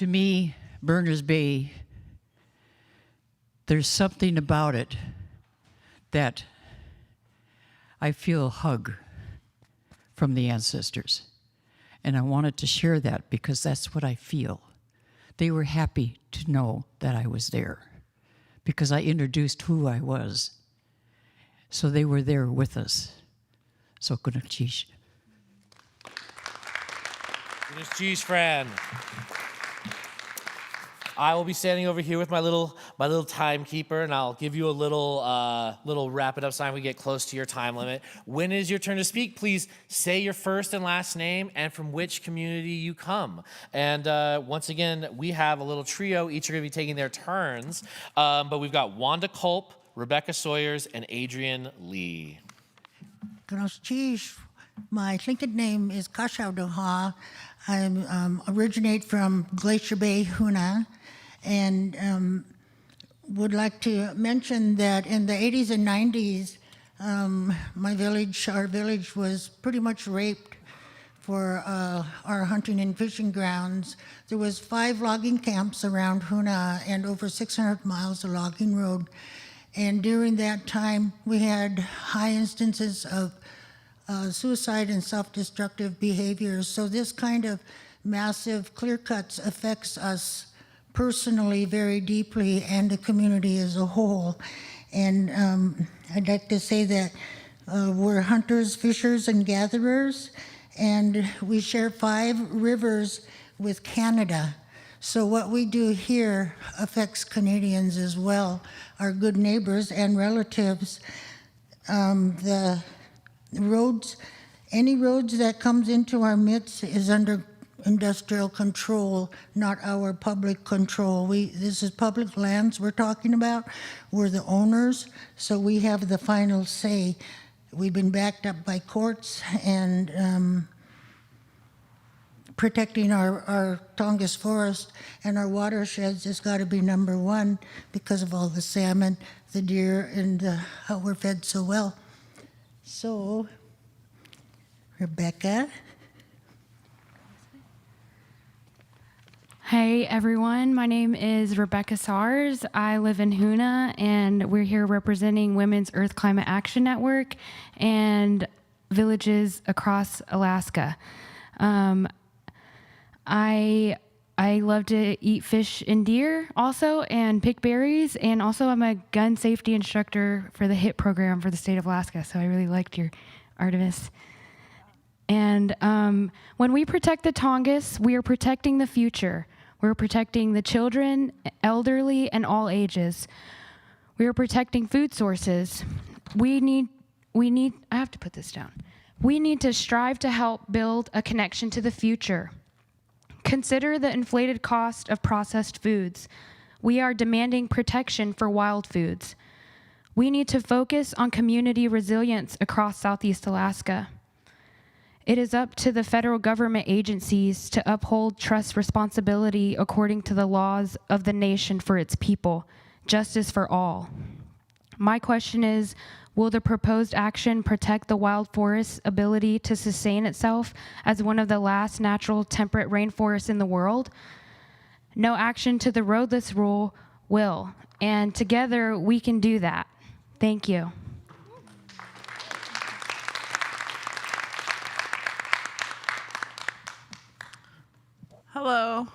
me, Berners Bay, there's something about it that I feel a hug from the ancestors. And I wanted to share that because that's what I feel. They were happy to know that I was there because I introduced who I was. So they were there with us. So kunachish. Kunachish, Fran. I will be standing over here with my little timekeeper, and I'll give you a little wrap it up sign when we get close to your time limit. When is your turn to speak? Please say your first and last name and from which community you come. And once again, we have a little trio. Each are going to be taking their turns. But we've got Wanda Culp, Rebecca Sawyers, and Adrian Lee. My Tlingit name is Kashaudoha. I originate from Glacier Bay, Huna, and would like to mention that in the 80s and 90s, our village was pretty much raped for our hunting and fishing grounds. There was 5 logging camps around Huna and over 600 miles of logging road. And during that time, we had high instances of suicide and self-destructive behaviors. So this kind of massive clear cuts affects us personally very deeply and the community as a whole. And I'd like to say that we're hunters, fishers, and gatherers, and we share 5 rivers with Canada. So what we do here affects Canadians as well, our good neighbors and relatives. The roads, any roads that comes into our midst is under industrial control, not our public control. This is public lands we're talking about. We're the owners, so we have the final say. We've been backed up by courts, and protecting our Tongass forest and our watersheds has got to be number one because of all the salmon, the deer, and how we're fed so well. So, Rebecca. Hey everyone, my name is Rebecca Sars. I live in Hoona, and we're here representing Women's Earth Climate Action Network and villages across Alaska. I love to eat fish and deer also, and pick berries, and also I'm a gun safety instructor for the HIT program for the state of Alaska, so I really liked your Artemis. And when we protect the Tongass, we are protecting the future. We're protecting the children, elderly, and all ages. We are protecting food sources. We need, I have to put this down. We need to strive to help build a connection to the future. Consider the inflated cost of processed foods. We are demanding protection for wild foods. We need to focus on community resilience across Southeast Alaska. It is up to the federal government agencies to uphold trust responsibility according to the laws of the nation for its people, justice for all. My question is, will the proposed action protect the wild forest's ability to sustain itself as one of the last natural temperate rainforests in the world? No action to the roadless rule will, and together we can do that. Thank you. Hello,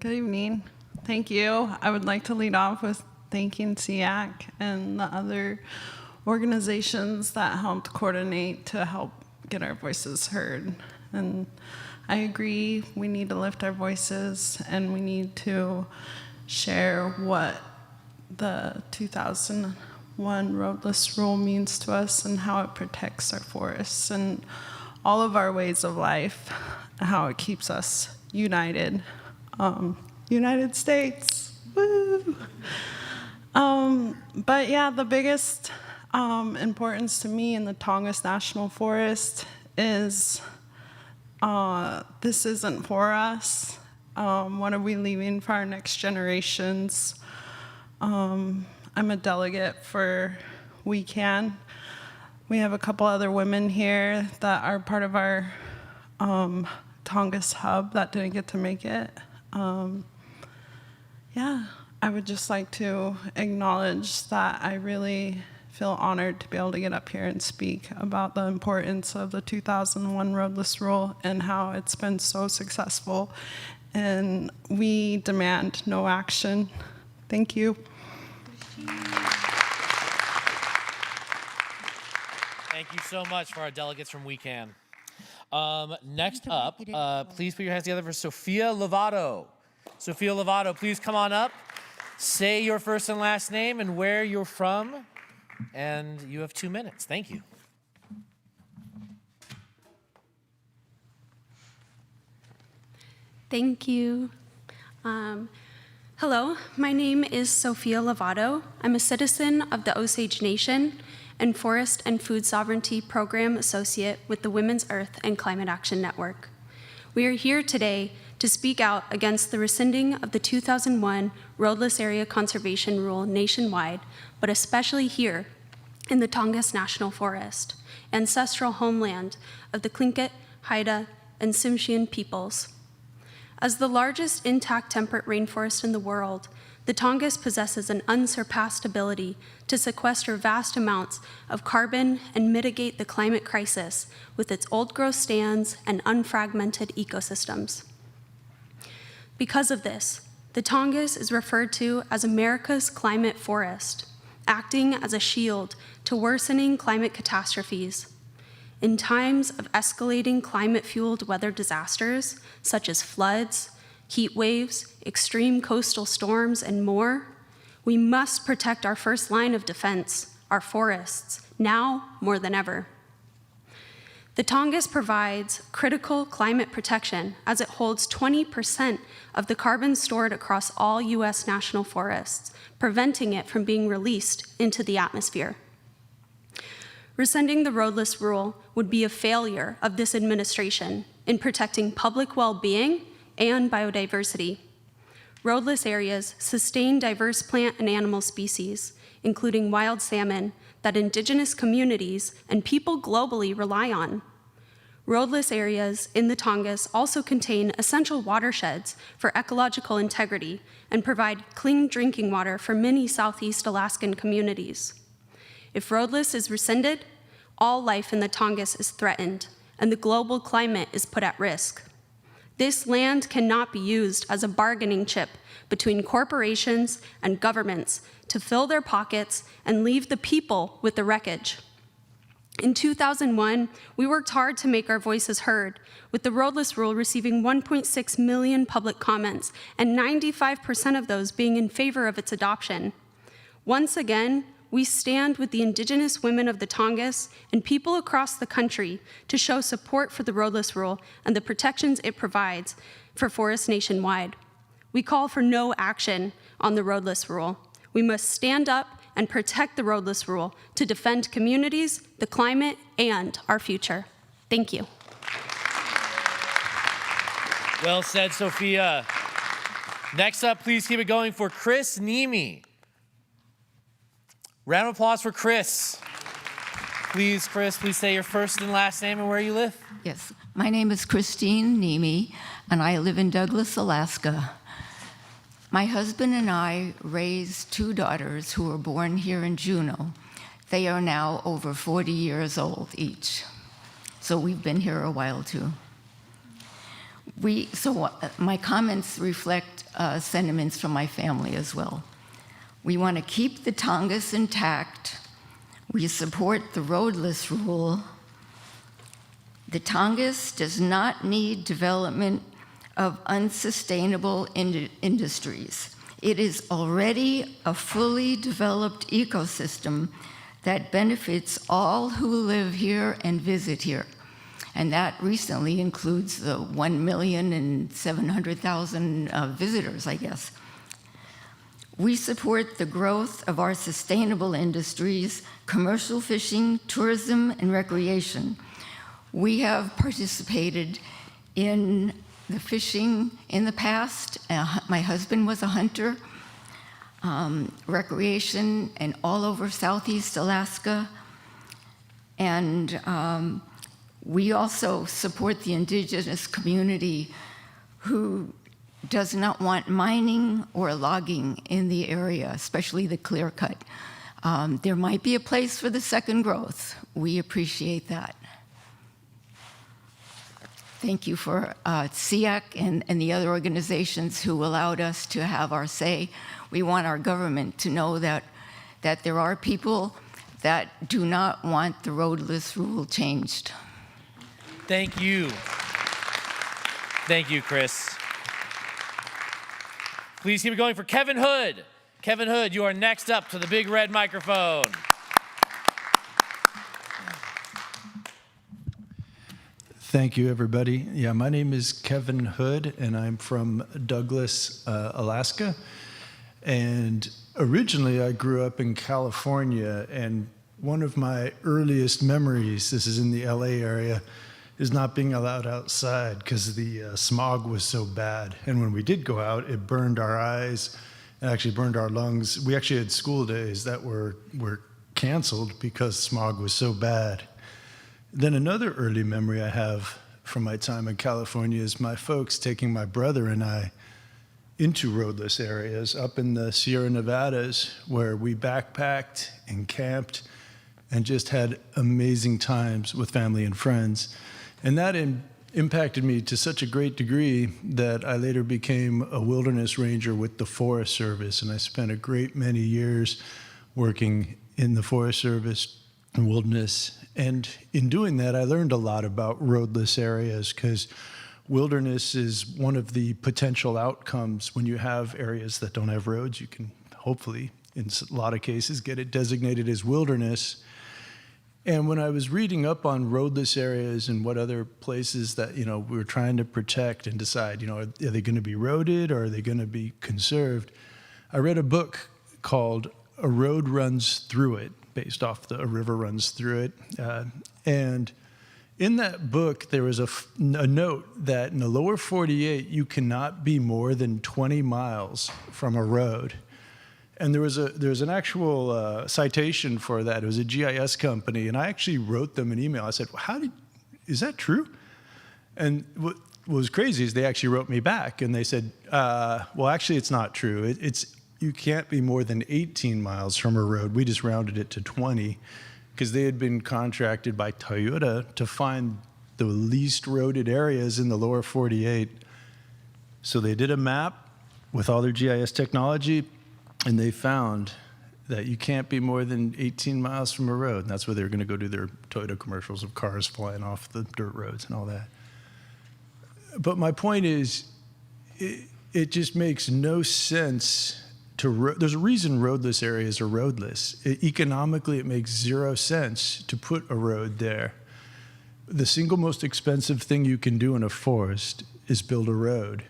good evening. Thank you. I would like to lead off with thanking SEAC and the other organizations that helped coordinate to help get our voices heard. And I agree, we need to lift our voices and we need to share what the 2001 roadless rule means to us and how it protects our forests and all of our ways of life, how it keeps us united. United States, woo! But yeah, the biggest importance to me in the Tongass National Forest is this isn't for us. What are we leaving for our next generations? I'm a delegate for We Can. We have a couple other women here that are part of our Tongass hub that didn't get to make it. Yeah, I would just like to acknowledge that I really feel honored to be able to get up here and speak about the importance of the 2001 roadless rule and how it's been so successful. And we demand no action. Thank you. Thank you so much for our delegates from We Can. Next up, please put your hands together for Sophia Lovato. Sophia Lovato, please come on up. Say your first and last name and where you're from, and you have 2 minutes. Thank you. Thank you. Hello, my name is Sophia Lovato. I'm a citizen of the Osage Nation and Forest and Food Sovereignty Program Associate with the Women's Earth and Climate Action Network. We are here today to speak out against the rescinding of the 2001 Roadless Area Conservation Rule nationwide, but especially here in the Tongass National Forest, ancestral homeland of the Tlingit, Haida, and Tsimshian peoples. As the largest intact temperate rainforest in the world, the Tongass possesses an unsurpassed ability to sequester vast amounts of carbon and mitigate the climate crisis with its old-growth stands and unfragmented ecosystems. Because of this, the Tongass is referred to as America's climate forest, acting as a shield to worsening climate catastrophes. In times of escalating climate-fueled weather disasters, such as floods, heat waves, extreme coastal storms, and more, we must protect our first line of defense, our forests, now more than ever. The Tongass provides critical climate protection as it holds 20% of the carbon stored across all U.S. national forests, preventing it from being released into the atmosphere. Rescinding the roadless rule would be a failure of this administration in protecting public well-being and biodiversity. Roadless areas sustain diverse plant and animal species, including wild salmon, that indigenous communities and people globally rely on. Roadless areas in the Tongass also contain essential watersheds for ecological integrity and provide clean drinking water for many Southeast Alaskan communities. If roadless is rescinded, all life in the Tongass is threatened, and the global climate is put at risk. This land cannot be used as a bargaining chip between corporations and governments to fill their pockets and leave the people with the wreckage. In 2001, we worked hard to make our voices heard, with the roadless rule receiving 1.6 million public comments, and 95% of those being in favor of its adoption. Once again, we stand with the indigenous women of the Tongass and people across the country to show support for the roadless rule and the protections it provides for forests nationwide. We call for no action on the roadless rule. We must stand up and protect the roadless rule to defend communities, the climate, and our future. Thank you. Well said, Sophia. Next up, please keep it going for Chris Nemi. Round of applause for Chris. Please, Chris, please say your first and last name and where you live. Yes, my name is Christine Nemi, and I live in Douglas, Alaska. My husband and I raised 2 daughters who were born here in Juneau. They are now over 40 years old each. So we've been here a while too. My comments reflect sentiments from my family as well. We want to keep the Tongass intact. We support the roadless rule. The Tongass does not need development of unsustainable industries. It is already a fully developed ecosystem that benefits all who live here and visit here. And that recently includes the 1,700,000 visitors, I guess. We support the growth of our sustainable industries, commercial fishing, tourism, and recreation. We have participated in the fishing in the past. My husband was a hunter, recreation, and all over Southeast Alaska. And we also support the indigenous community who does not want mining or logging in the area, especially the clear cut. There might be a place for the second growth. We appreciate that. Thank you for SEAC and the other organizations who allowed us to have our say. We want our government to know that there are people that do not want the roadless rule changed. Thank you. Thank you, Chris. Please keep it going for Kevin Hood. Kevin Hood, you are next up to the big red microphone. Thank you, everybody. Yeah, my name is Kevin Hood, and I'm from Douglas, Alaska. And originally, I grew up in California, and one of my earliest memories, this is in the LA area, is not being allowed outside because the smog was so bad. And when we did go out, it burned our eyes, it actually burned our lungs. We actually had school days that were canceled because smog was so bad. Then another early memory I have from my time in California is my folks taking my brother and I into roadless areas up in the Sierra Nevadas where we backpacked and camped and just had amazing times with family and friends. And that impacted me to such a great degree that I later became a wilderness ranger with the Forest Service, and I spent a great many years working in the Forest Service and wilderness. And in doing that, I learned a lot about roadless areas because wilderness is one of the potential outcomes when you have areas that don't have roads. You can hopefully, in a lot of cases, get it designated as wilderness. And when I was reading up on roadless areas and what other places that, we were trying to protect and decide, are they going to be roaded or are they going to be conserved? I read a book called A Road Runs Through It, based off A River Runs Through It. And in that book, there was a note that in the lower 48, you cannot be more than 20 miles from a road. And there was an actual citation for that. It was a GIS company, and I actually wrote them an email. I said, is that true? And what was crazy is they actually wrote me back, and they said, well, actually, it's not true. You can't be more than 18 miles from a road. We just rounded it to 20, because they had been contracted by Toyota to find the least roaded areas in the lower 48. So they did a map with all their GIS technology, and they found that you can't be more than 18 miles from a road. And that's where they're going to go do their Toyota commercials of cars flying off the dirt roads and all that. But my point is, it just makes no sense there's a reason roadless areas are roadless. Economically, it makes zero sense to put a road there. The single most expensive thing you can do in a forest is build a road.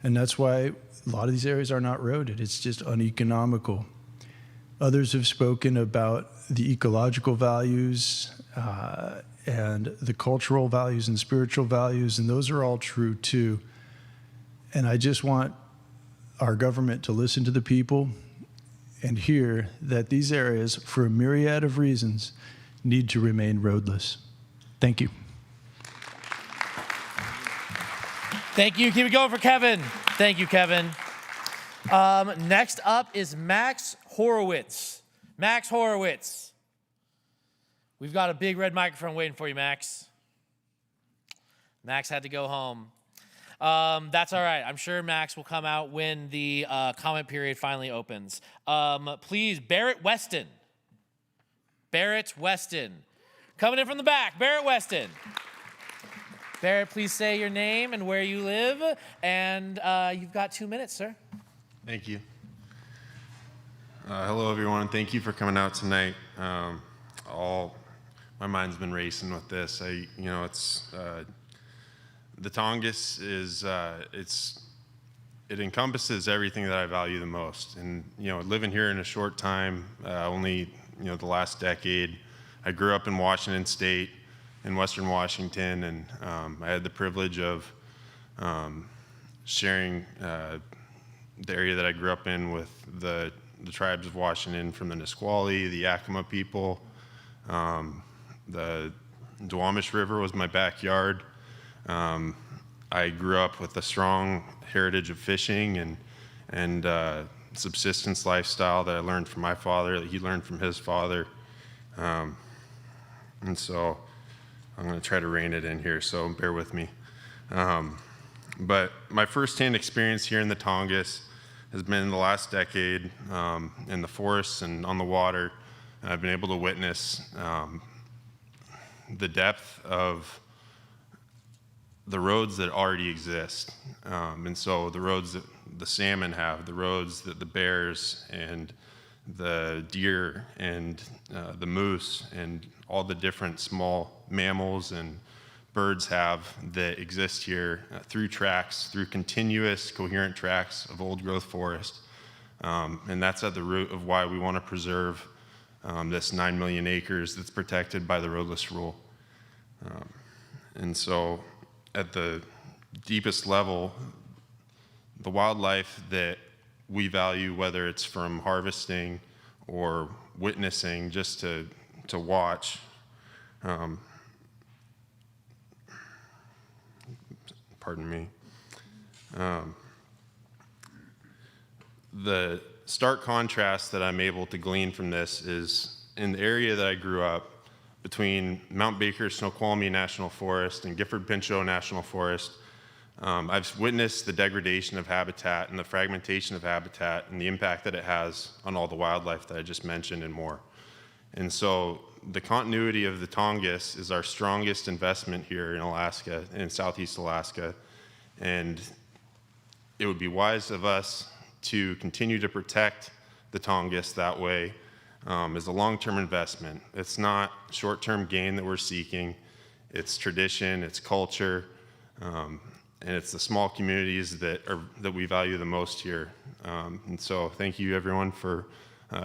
And that's why a lot of these areas are not roaded. It's just uneconomical. Others have spoken about the ecological values and the cultural values and spiritual values, and those are all true too. And I just want our government to listen to the people and hear that these areas, for a myriad of reasons, need to remain roadless. Thank you. Thank you. Keep it going for Kevin. Thank you, Kevin. Next up is Max Horowitz. Max Horowitz. We've got a big red microphone waiting for you, Max. Max had to go home. That's all right. I'm sure Max will come out when the comment period finally opens. Please, Barrett Weston. Barrett Weston. Coming in from the back, Barrett Weston. Barrett, please say your name and where you live, and you've got 2 minutes, sir. Thank you. Hello, everyone. Thank you for coming out tonight. My mind's been racing with this. The Tongass it encompasses everything that I value the most. And, living here in a short time, only, the last decade, I grew up in Washington State, in Western Washington, and I had the privilege of sharing the area that I grew up in with the tribes of Washington, from the Nisqually, the Yakima people. The Duwamish River was my backyard. I grew up with a strong heritage of fishing and subsistence lifestyle that I learned from my father, that he learned from his father. And so I'm going to try to rein it in here, so bear with me. But my firsthand experience here in the Tongass has been in the last decade in the forests and on the water. I've been able to witness the depth of the roads that already exist. And so the roads that the salmon have, the roads that the bears and the deer and the moose and all the different small mammals and birds have that exist here through tracks, through continuous, coherent tracks of old growth forest. And that's at the root of why we want to preserve this 9 million acres that's protected by the roadless rule. And so at the deepest level, the wildlife that we value, whether it's from harvesting or witnessing just to watch, pardon me, the stark contrast that I'm able to glean from this is in the area that I grew up, between Mount Baker Snoqualmie National Forest and Gifford Pinchot National Forest. I've witnessed the degradation of habitat and the fragmentation of habitat and the impact that it has on all the wildlife that I just mentioned and more. And so the continuity of the Tongass is our strongest investment here in Alaska, in Southeast Alaska. And it would be wise of us to continue to protect the Tongass that way, is a long-term investment. It's not short-term gain that we're seeking. It's tradition, it's culture, and it's the small communities that we value the most here. And so thank you everyone for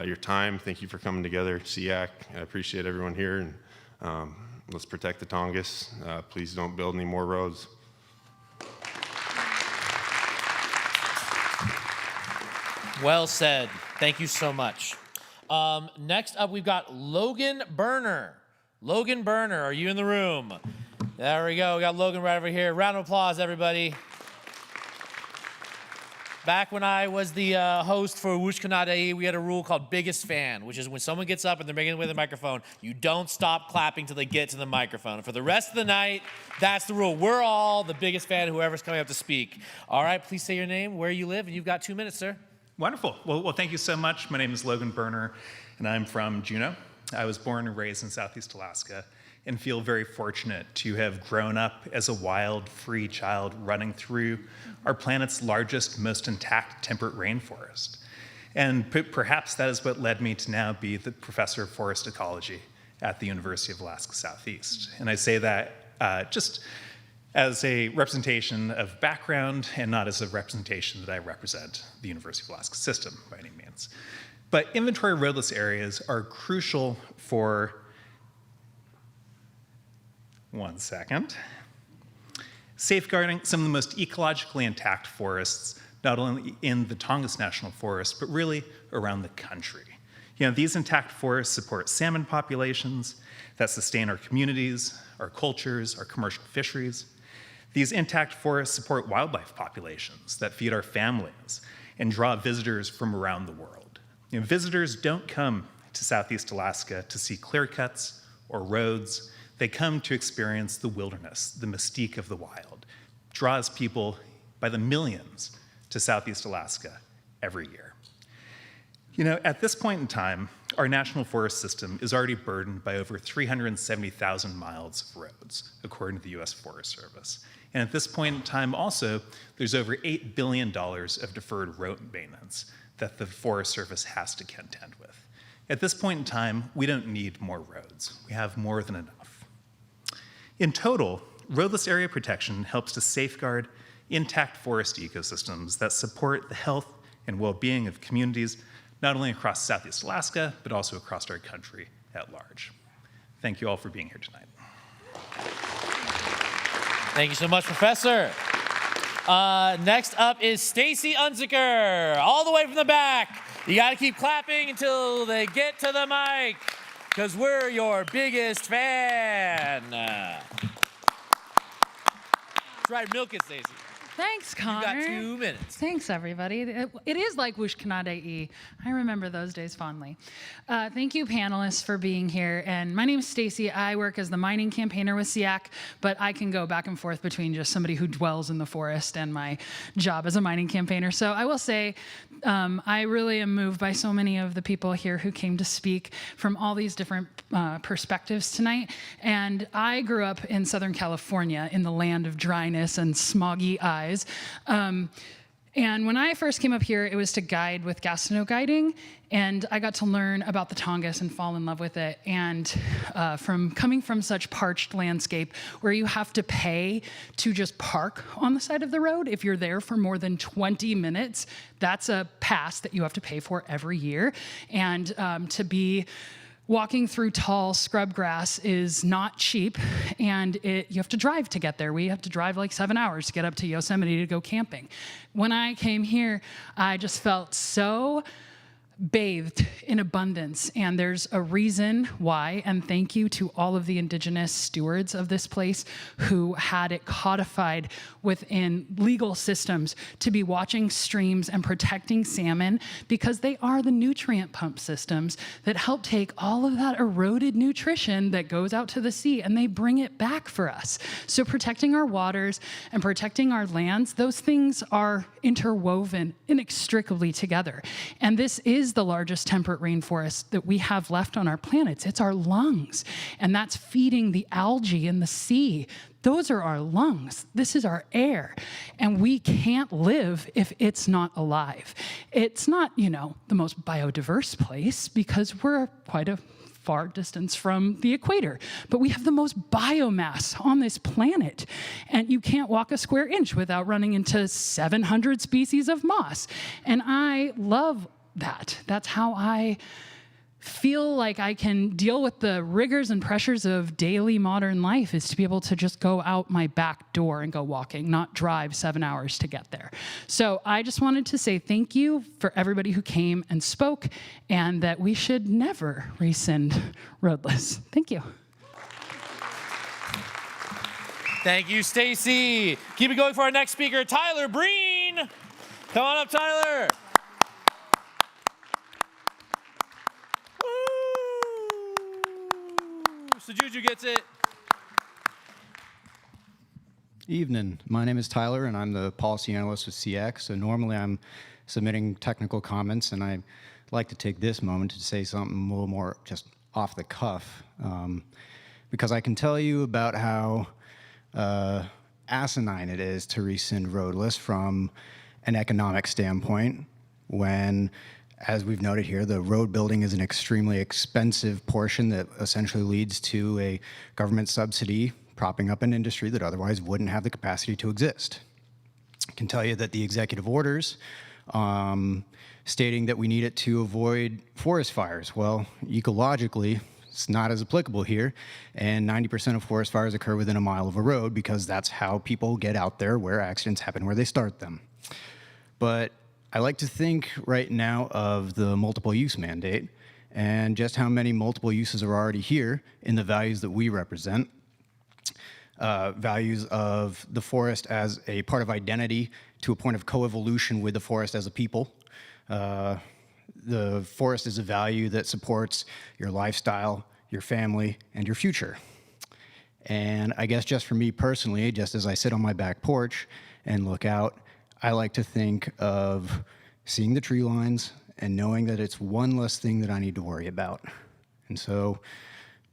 your time. Thank you for coming together, SEAC. I appreciate everyone here, and let's protect the Tongass. Please don't build any more roads. Well said. Thank you so much. Next up, we've got Logan Berner. Logan Berner, are you in the room? There we go. We got Logan right over here. Round of applause, everybody. Back when I was the host for Whoosh Kanade, we had a rule called biggest fan, which is when someone gets up and they're making it with a microphone, you don't stop clapping till they get to the microphone. And for the rest of the night, that's the rule. We're all the biggest fan of whoever's coming up to speak. All right, please say your name, where you live, and you've got 2 minutes, sir. Wonderful. Well, thank you so much. My name is Logan Berner, and I'm from Juneau. I was born and raised in Southeast Alaska and feel very fortunate to have grown up as a wild, free child running through our planet's largest, most intact temperate rainforest. And perhaps that is what led me to now be the professor of forest ecology at the University of Alaska Southeast. And I say that just as a representation of background and not as a representation that I represent the University of Alaska system by any means. But inventory roadless areas are crucial for, safeguarding some of the most ecologically intact forests, not only in the Tongass National Forest, but really around the country. You know, these intact forests support salmon populations that sustain our communities, our cultures, our commercial fisheries. These intact forests support wildlife populations that feed our families and draw visitors from around the world. You know, visitors don't come to Southeast Alaska to see clear cuts or roads. They come to experience the wilderness, the mystique of the wild. It draws people by the millions to Southeast Alaska every year. You know, at this point in time, our national forest system is already burdened by over 370,000 miles of roads, according to the US Forest Service. And at this point in time also, there's over $8 billion of deferred road maintenance that the Forest Service has to contend with. At this point in time, we don't need more roads. We have more than enough. In total, roadless area protection helps to safeguard intact forest ecosystems that support the health and well-being of communities, not only across Southeast Alaska, but also across our country at large. Thank you all for being here tonight. Thank you so much, Professor. Next up is Stacy Unziker, all the way from the back. You got to keep clapping until they get to the mic, because we're your biggest fan. That's right, milk it, Stacy. Thanks, Connor. You got 2 minutes. Thanks, everybody. It is like Whoosh Kanade. I remember those days fondly. Thank you, panelists, for being here. And my name is Stacy. I work as the mining campaigner with SEAC, but I can go back and forth between just somebody who dwells in the forest and my job as a mining campaigner. So I will say I really am moved by so many of the people here who came to speak from all these different perspectives tonight. And I grew up in Southern California in the land of dryness and smoggy eyes. And when I first came up here, it was to guide with Gastineau guiding, and I got to learn about the Tongass and fall in love with it. And from coming from such parched landscape where you have to pay to just park on the side of the road, if you're there for more than 20 minutes, that's a pass that you have to pay for every year. And to be walking through tall scrub grass is not cheap, and you have to drive to get there. We have to drive like 7 hours to get up to Yosemite to go camping. When I came here, I just felt so bathed in abundance, and there's a reason why, and thank you to all of the indigenous stewards of this place who had it codified within legal systems to be watching streams and protecting salmon, because they are the nutrient pump systems that help take all of that eroded nutrition that goes out to the sea and they bring it back for us. So protecting our waters and protecting our lands, those things are interwoven inextricably together. And this is is the largest temperate rainforest that we have left on our planet. It's our lungs, and that's feeding the algae in the sea. Those are our lungs. This is our air, and we can't live if it's not alive. It's not, the most biodiverse place because we're quite a far distance from the equator, but we have the most biomass on this planet, and you can't walk a square inch without running into 700 species of moss. And I love that. That's how I feel like I can deal with the rigors and pressures of daily modern life, is to be able to just go out my back door and go walking, not drive 7 hours to get there. So I just wanted to say thank you for everybody who came and spoke, and that we should never rescind roadless. Thank you. Thank you, Stacy. Keep it going for our next speaker, Tyler Breen. Come on up, Tyler. So Juju gets it. Evening. My name is Tyler, and I'm the policy analyst with SEAC. So normally I'm submitting technical comments, and I like to take this moment to say something a little more just off the cuff, because I can tell you about how asinine it is to rescind roadless from an economic standpoint when, as we've noted here, the road building is an extremely expensive portion that essentially leads to a government subsidy propping up an industry that otherwise wouldn't have the capacity to exist. I can tell you that the executive orders stating that we need it to avoid forest fires, well, ecologically, it's not as applicable here, and 90% of forest fires occur within a mile of a road because that's how people get out there where accidents happen, where they start them. But I like to think right now of the multiple use mandate and just how many multiple uses are already here in the values that we represent. Values of the forest as a part of identity to a point of coevolution with the forest as a people. The forest is a value that supports your lifestyle, your family, and your future. And I guess just for me personally, just as I sit on my back porch and look out, I like to think of seeing the tree lines and knowing that it's one less thing that I need to worry about. And so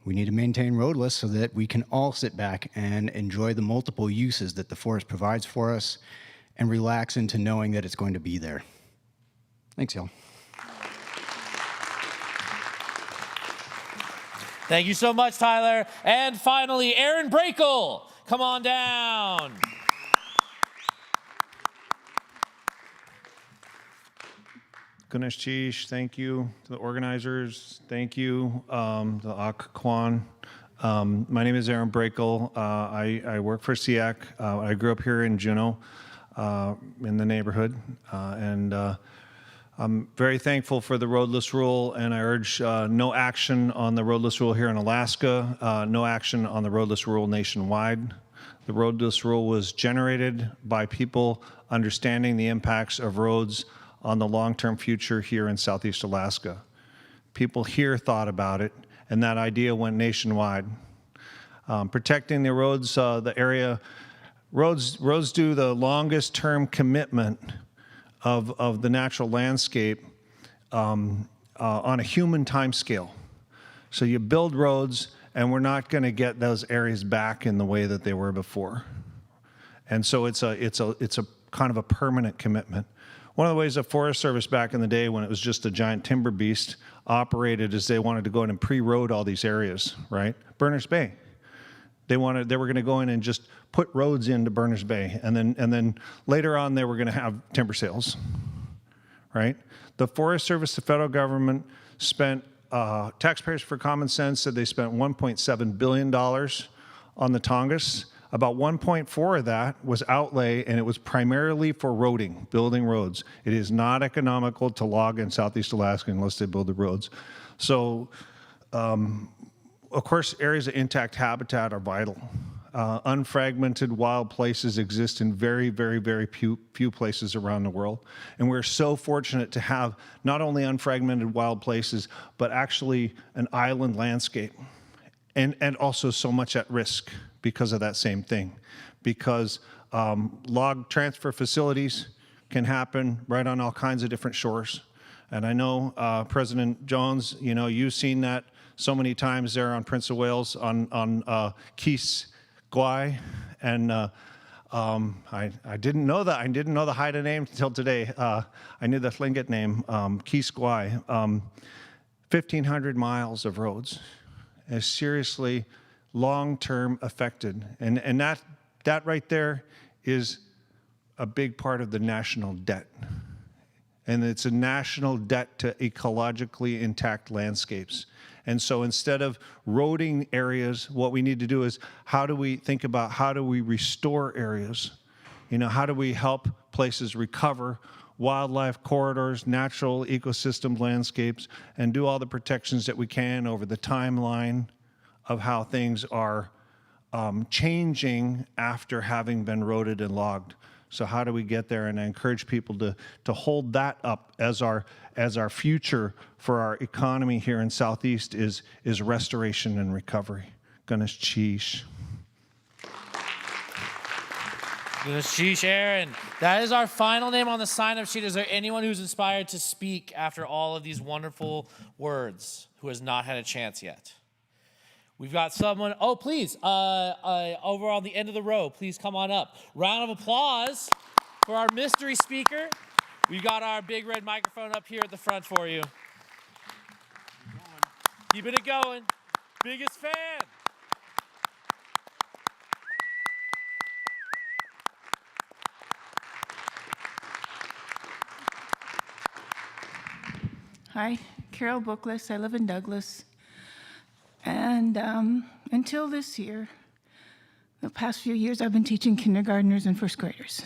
we need to maintain roadless so that we can all sit back and enjoy the multiple uses that the forest provides for us and relax into knowing that it's going to be there. Thanks, y'all. Thank you so much, Tyler. And finally, Aaron Brakel. Come on down. Ganesh Chish, thank you to the organizers. Thank you, the Ak Kwan. My name is Aaron Brakel. I work for SEAC. I grew up here in Juneau, in the neighborhood, and I'm very thankful for the roadless rule, and I urge no action on the roadless rule here in Alaska, no action on the roadless rule nationwide. The roadless rule was generated by people understanding the impacts of roads on the long-term future here in Southeast Alaska. People here thought about it, and that idea went nationwide. Protecting the roads, the area, roads do the longest term commitment of the natural landscape on a human time scale. So you build roads, and we're not gonna get those areas back in the way that they were before. And so it's a kind of a permanent commitment. One of the ways the Forest Service back in the day, when it was just a giant timber beast, operated is they wanted to go in and pre-road all these areas, right? Berners Bay. They were going to go in and just put roads into Berners Bay, and then later on they were going to have timber sales, right? The Forest Service, the federal government spent, Taxpayers for Common Sense said they spent $1.7 billion on the Tongass. About 1.4 of that was outlay, and it was primarily for roading, building roads. It is not economical to log in Southeast Alaska unless they build the roads. So, of course, areas of intact habitat are vital. Unfragmented wild places exist in very, very, very few places around the world. And we're so fortunate to have not only unfragmented wild places, but actually an island landscape. And also so much at risk because of that same thing. Because log transfer facilities can happen right on all kinds of different shores. And I know President Jones, you know, you've seen that so many times there on Prince of Wales on Kees Gwai, and I didn't know that. I didn't know the Haida name until today. I knew the Tlingit name, Kees Gwai. 1,500 miles of roads is seriously long-term affected, and that right there is a big part of the national debt. And it's a national debt to ecologically intact landscapes. And so instead of roading areas, what we need to do is how do we think about how do we restore areas? You know, how do we help places recover wildlife corridors, natural ecosystem landscapes, and do all the protections that we can over the timeline of how things are changing after having been roaded and logged. So how do we get there? And I encourage people to hold that up as our future for our economy here in Southeast is restoration and recovery. Ganesh Cheesh. Ganesh Cheesh, Aaron. That is our final name on the sign-up sheet. Is there anyone who's inspired to speak after all of these wonderful words who has not had a chance yet? We've got someone, oh, please, over on the end of the row, please come on up. Round of applause for our mystery speaker. We've got our big red microphone up here at the front for you. Keeping it going. Biggest fan. Hi, Carol Bookless. I live in Douglas. And until this year, the past few years, I've been teaching kindergartners and first graders.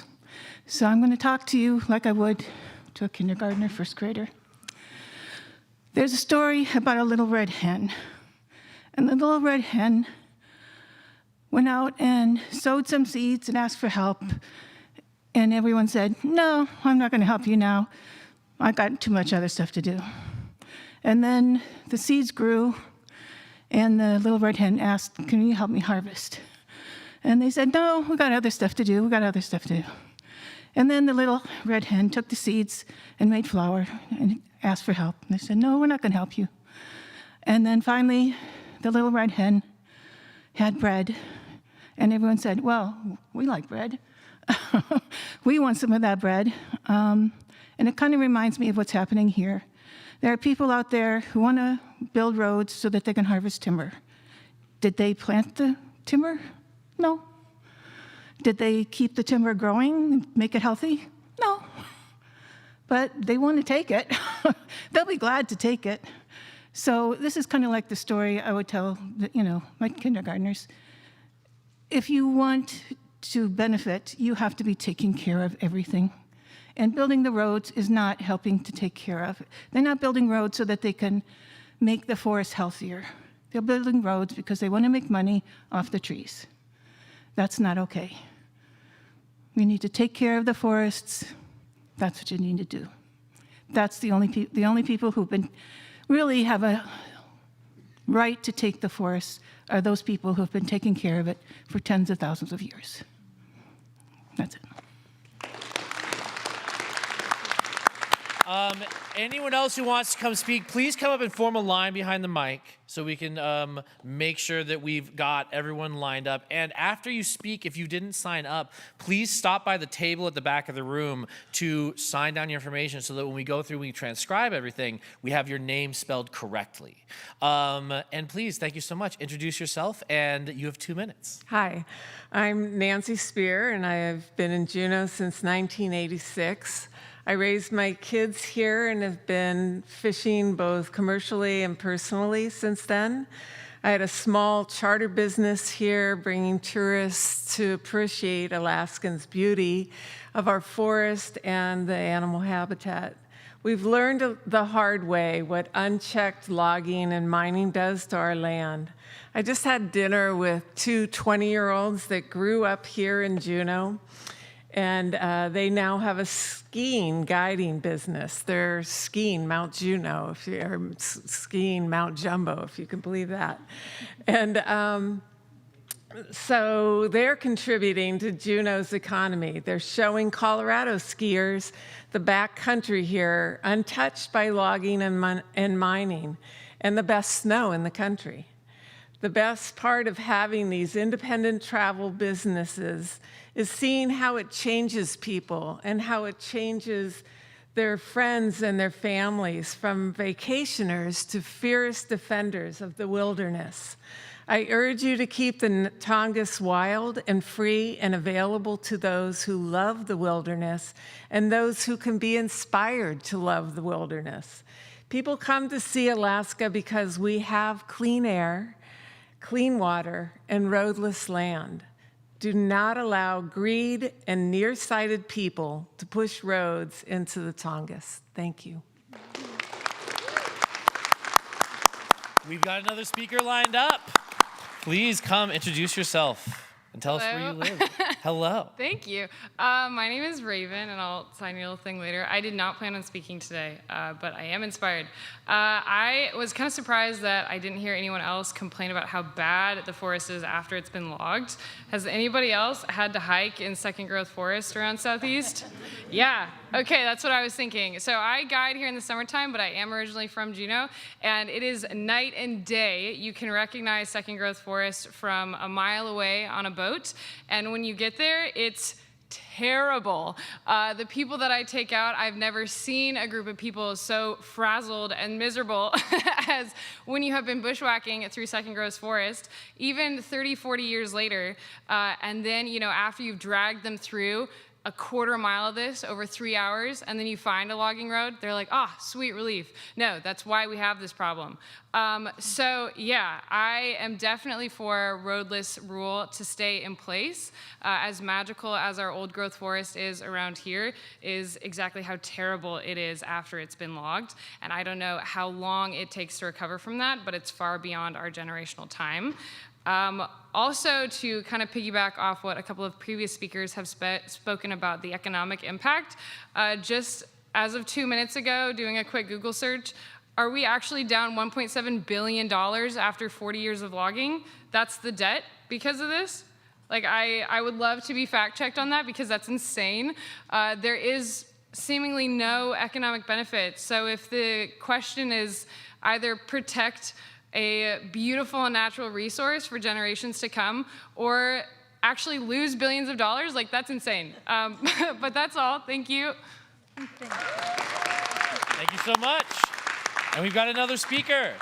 So I'm going to talk to you like I would to a kindergartner, first grader. There's a story about a little red hen. And the little red hen went out and sowed some seeds and asked for help. And everyone said, no, I'm not going to help you now. I got too much other stuff to do. And then the seeds grew. And the little red hen asked, can you help me harvest? And they said, no, we got other stuff to do. We got other stuff to do. And then the little red hen took the seeds and made flour and asked for help. And they said, no, we're not going to help you. And then finally, the little red hen had bread. And everyone said, well, we like bread. We want some of that bread. And it kind of reminds me of what's happening here. There are people out there who want to build roads so that they can harvest timber. Did they plant the timber? No. Did they keep the timber growing and make it healthy? No. But they want to take it. They'll be glad to take it. So this is kind of like the story I would tell, my kindergartners. If you want to benefit, you have to be taking care of everything. And building the roads is not helping to take care of it. They're not building roads so that they can make the forest healthier. They're building roads because they want to make money off the trees. That's not okay. We need to take care of the forests. That's what you need to do. That's the only people who've been really have a right to take the forests are those people who have been taking care of it for tens of thousands of years. That's it. Anyone else who wants to come speak, please come up and form a line behind the mic so we can make sure that we've got everyone lined up. And after you speak, if you didn't sign up, please stop by the table at the back of the room to sign down your information so that when we go through, we transcribe everything, we have your name spelled correctly. And please, thank you so much. Introduce yourself, and you have 2 minutes. Hi, I'm Nancy Spear, and I have been in Juneau since 1986. I raised my kids here and have been fishing both commercially and personally since then. I had a small charter business here, bringing tourists to appreciate Alaskans' beauty of our forest and the animal habitat. We've learned the hard way what unchecked logging and mining does to our land. I just had dinner with 2 20-year-olds that grew up here in Juneau. And they now have a skiing guiding business. They're skiing Mount Juneau, or skiing Mount Jumbo, if you can believe that. And So they're contributing to Juneau's economy. They're showing Colorado skiers the back country here, untouched by logging and mining, and the best snow in the country. The best part of having these independent travel businesses is seeing how it changes people and how it changes their friends and their families from vacationers to fierce defenders of the wilderness. I urge you to keep the Tongass wild and free and available to those who love the wilderness and those who can be inspired to love the wilderness. People come to see Alaska because we have clean air, clean water, and roadless land. Do not allow greed and nearsighted people to push roads into the Tongass. Thank you. We've got another speaker lined up. Please come introduce yourself and tell us where you live. Hello. Thank you. My name is Raven, and I'll sign your little thing later. I did not plan on speaking today, but I am inspired. I was kind of surprised that I didn't hear anyone else complain about how bad the forest is after it's been logged. Has anybody else had to hike in second growth forest around Southeast? Yeah. Okay, that's what I was thinking. So I guide here in the summertime, but I am originally from Juneau, and it is night and day. You can recognize second growth forest from a mile away on a boat, and when you get there, it's terrible. The people that I take out, I've never seen a group of people so frazzled and miserable as when you have been bushwhacking through second growth forest, even 30, 40 years later, and then, after you've dragged them through a quarter mile of this over 3 hours, and then you find a logging road, they're like, sweet relief. No, that's why we have this problem. So yeah, I am definitely for a roadless rule to stay in place. As magical as our old growth forest is around here is exactly how terrible it is after it's been logged. And I don't know how long it takes to recover from that, but it's far beyond our generational time. Also, to kind of piggyback off what a couple of previous speakers have spoken about the economic impact, just as of 2 minutes ago, doing a quick Google search, are we actually down $1.7 billion after 40 years of logging? That's the debt because of this? Like, I would love to be fact-checked on that because that's insane. There is seemingly no economic benefit. So if the question is either protect a beautiful and natural resource for generations to come, or actually lose billions of dollars, like that's insane. But that's all, thank you. Thank you so much. And we've got another speaker.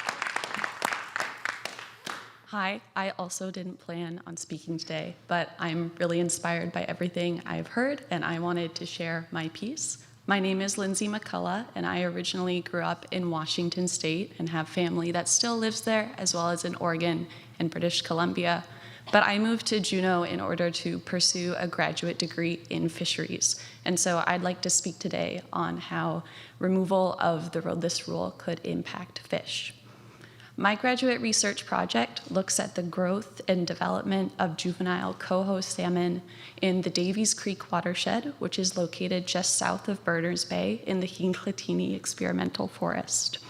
Hi, I also didn't plan on speaking today, but I'm really inspired by everything I've heard, and I wanted to share my piece. My name is Lindsay McCullough, and I originally grew up in Washington State and have family that still lives there, as well as in Oregon and British Columbia. But I moved to Juneau in order to pursue a graduate degree in fisheries. And so I'd like to speak today on how removal of the roadless rule could impact fish. My graduate research project looks at the growth and development of juvenile coho salmon in the Davies Creek watershed, which is located just south of Berners Bay in the Hinckley Experimental Forest.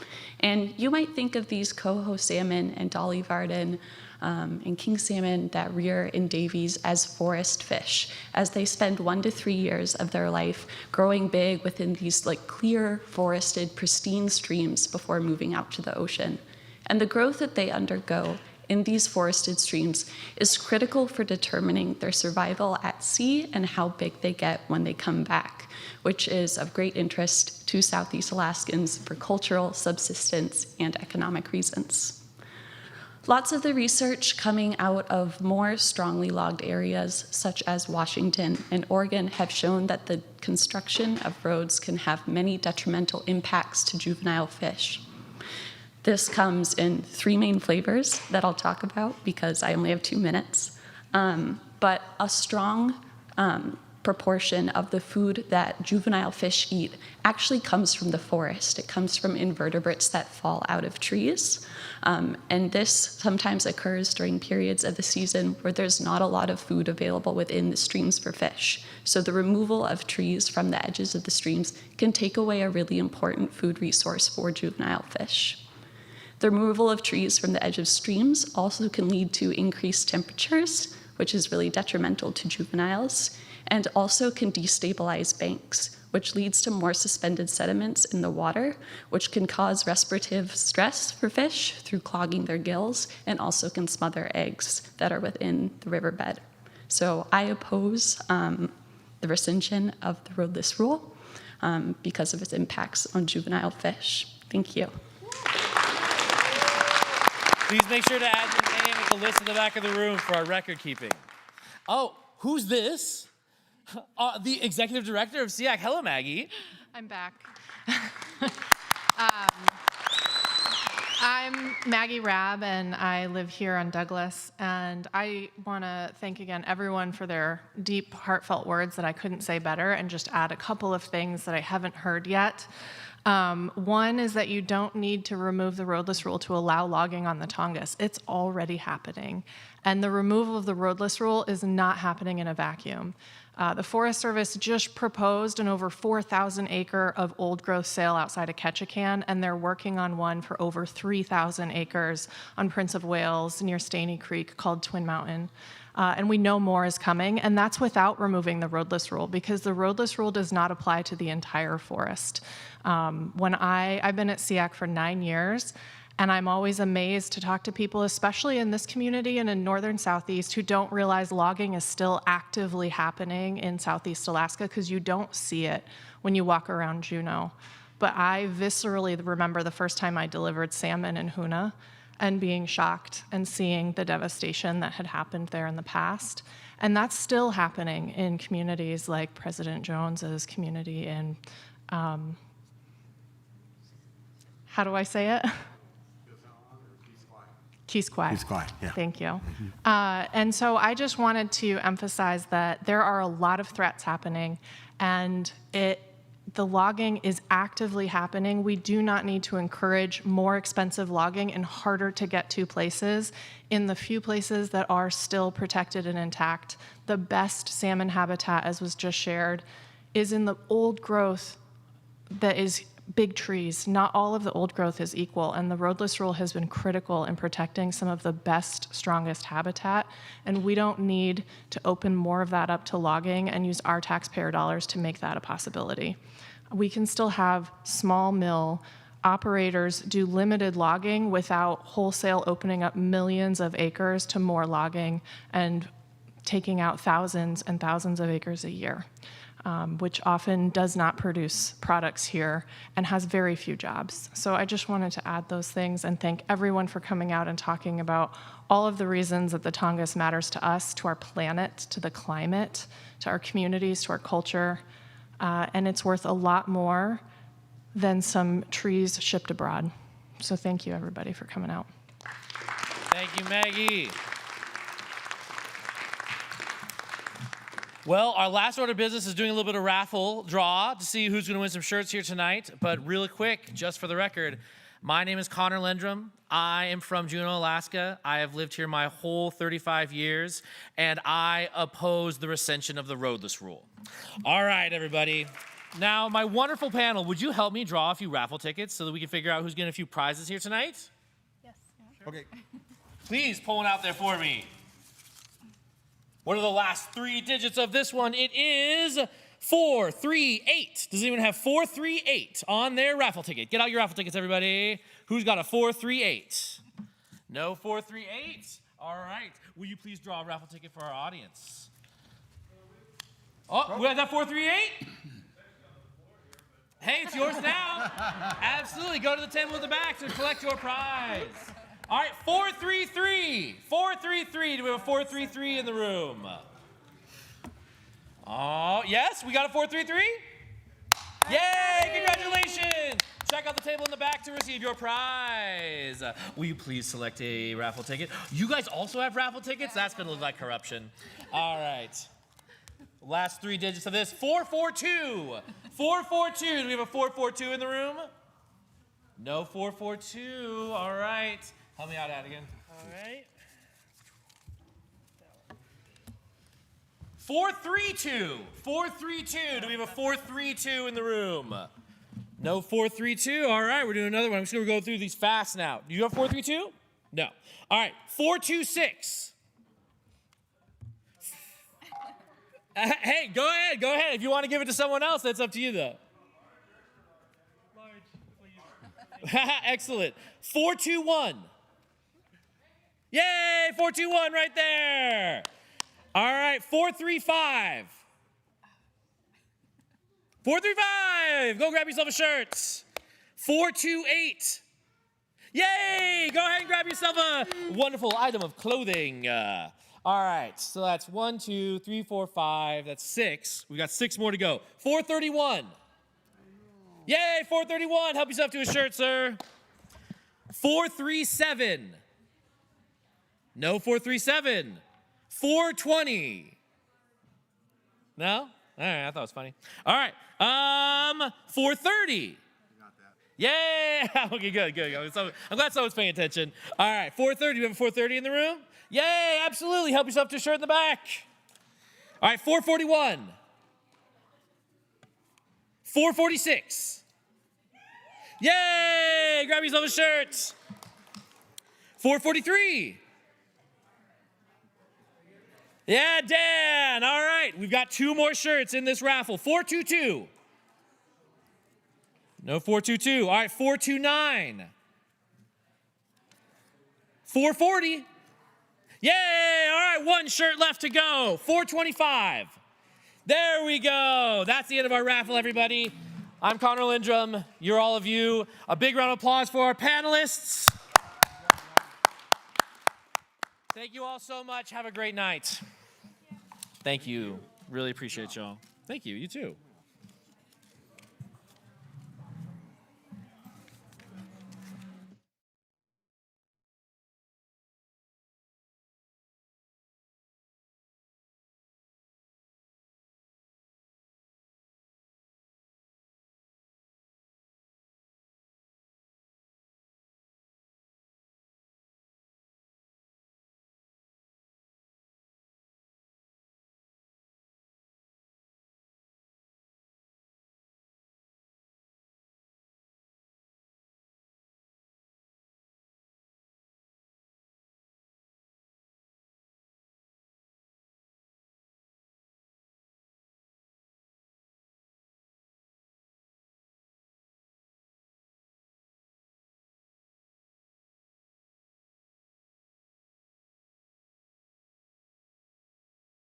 And you might think of these coho salmon and Dolly Varden and king salmon that rear in Davies as forest fish, as they spend 1 to 3 years of their life growing big within these clear, forested, pristine streams before moving out to the ocean. And the growth that they undergo in these forested streams is critical for determining their survival at sea and how big they get when they come back, which is of great interest to Southeast Alaskans for cultural, subsistence, and economic reasons. Lots of the research coming out of more strongly logged areas, such as Washington and Oregon, have shown that the construction of roads can have many detrimental impacts to juvenile fish. This comes in 3 main flavors that I'll talk about because I only have 2 minutes. But a strong proportion of the food that juvenile fish eat actually comes from the forest. It comes from invertebrates that fall out of trees. And this sometimes occurs during periods of the season where there's not a lot of food available within the streams for fish. So the removal of trees from the edges of the streams can take away a really important food resource for juvenile fish. The removal of trees from the edge of streams also can lead to increased temperatures, which is really detrimental to juveniles, and also can destabilize banks, which leads to more suspended sediments in the water, which can cause respirative stress for fish through clogging their gills, and also can smother eggs that are within the riverbed. So I oppose the rescission of the roadless rule because of its impacts on juvenile fish. Thank you. Please make sure to add your name at the list in the back of the room for our record keeping. Oh, who's this? The executive director of SEAC. Hello, Maggie. I'm back. I'm Maggie Rabb, and I live here on Douglas. And I want to thank again everyone for their deep, heartfelt words that I couldn't say better, and just add a couple of things that I haven't heard yet. One is that you don't need to remove the roadless rule to allow logging on the Tongass. It's already happening. And the removal of the roadless rule is not happening in a vacuum. The Forest Service just proposed an over 4,000 acre of old growth sale outside of Ketchikan, and they're working on one for over 3,000 acres on Prince of Wales near Staney Creek called Twin Mountain. And we know more is coming, and that's without removing the roadless rule, because the roadless rule does not apply to the entire forest. I've been at SEAC for 9 years, and I'm always amazed to talk to people, especially in this community and in northern Southeast, who don't realize logging is still actively happening in Southeast Alaska, because you don't see it when you walk around Juneau. But I viscerally remember the first time I delivered salmon in Hoona and being shocked and seeing the devastation that had happened there in the past. And that's still happening in communities like President Jones's community in, how do I say it? Keysquai. Keysquai, yeah. Thank you. And so I just wanted to emphasize that there are a lot of threats happening, and the logging is actively happening. We do not need to encourage more expensive logging in harder to get to places. In the few places that are still protected and intact, the best salmon habitat, as was just shared, is in the old growth that is big trees. Not all of the old growth is equal, and the roadless rule has been critical in protecting some of the best, strongest habitat, and we don't need to open more of that up to logging and use our taxpayer dollars to make that a possibility. We can still have small mill operators do limited logging without wholesale opening up millions of acres to more logging and taking out thousands and thousands of acres a year. Which often does not produce products here and has very few jobs. So I just wanted to add those things and thank everyone for coming out and talking about all of the reasons that the Tongass matters to us, to our planet, to the climate, to our communities, to our culture. And it's worth a lot more than some trees shipped abroad. So thank you, everybody, for coming out. Thank you, Maggie. Well, our last order of business is doing a little bit of raffle draw to see who's going to win some shirts here tonight. But really quick, just for the record, my name is Connor Lendrum. I am from Juneau, Alaska. I have lived here my whole 35 years, and I oppose the rescission of the roadless rule. All right, everybody. Now, my wonderful panel, would you help me draw a few raffle tickets so that we can figure out who's getting a few prizes here tonight? Yes. Okay. Please pull one out there for me. What are the last 3 digits of this one? It is 438. Does anyone have 438 on their raffle ticket? Get out your raffle tickets, everybody. Who's got a 438? No 438? All right. Will you please draw a raffle ticket for our audience? Oh, we have that 438? Hey, it's yours now. Absolutely. Go to the table in the back to collect your prize. All right, 433. 433. Do we have a 433 in the room? Oh, yes, we got a 433? Yay, congratulations. Check out the table in the back to receive your prize. Will you please select a raffle ticket? You guys also have raffle tickets? That's going to look like corruption. All right. Last 3 digits of this, 442. 442. Do we have a 442 in the room? No 442. All right. Help me out, Adigan. All right. 432. 432. Do we have a 432 in the room? No 432. All right, we're doing another one. I'm just going to go through these fast now. Do you have 432? No. All right, 426. Hey, go ahead. Go ahead. If you want to give it to someone else, that's up to you, though. Excellent. 421. Yay, 421 right there. All right, 435. 435. Go grab yourself a shirt. 428. Yay, go ahead and grab yourself a wonderful item of clothing. All right, so that's 1, 2, 3, 4, 5. That's 6. We got 6 more to go. 431. Yay, 431. Help yourself to a shirt, sir. 437. No 437. 420. No? All right, I thought it was funny. All right, 430. Yeah. Okay, good. I'm glad someone's paying attention. All right, 430. Do you have a 430 in the room? Yay, absolutely. Help yourself to a shirt in the back. All right, 441. 446. Yay, grab yourself a shirt. 443. Yeah, Dan. All right, we've got 2 more shirts in this raffle. 422. No 422. All right, 429. 440. Yay! All right, 1 shirt left to go. 425. There we go. That's the end of our raffle, everybody. I'm Connor Lindrum. You're all of you. A big round of applause for our panelists. Thank you all so much. Have a great night. Thank you. Really appreciate y'all. Thank you. You too.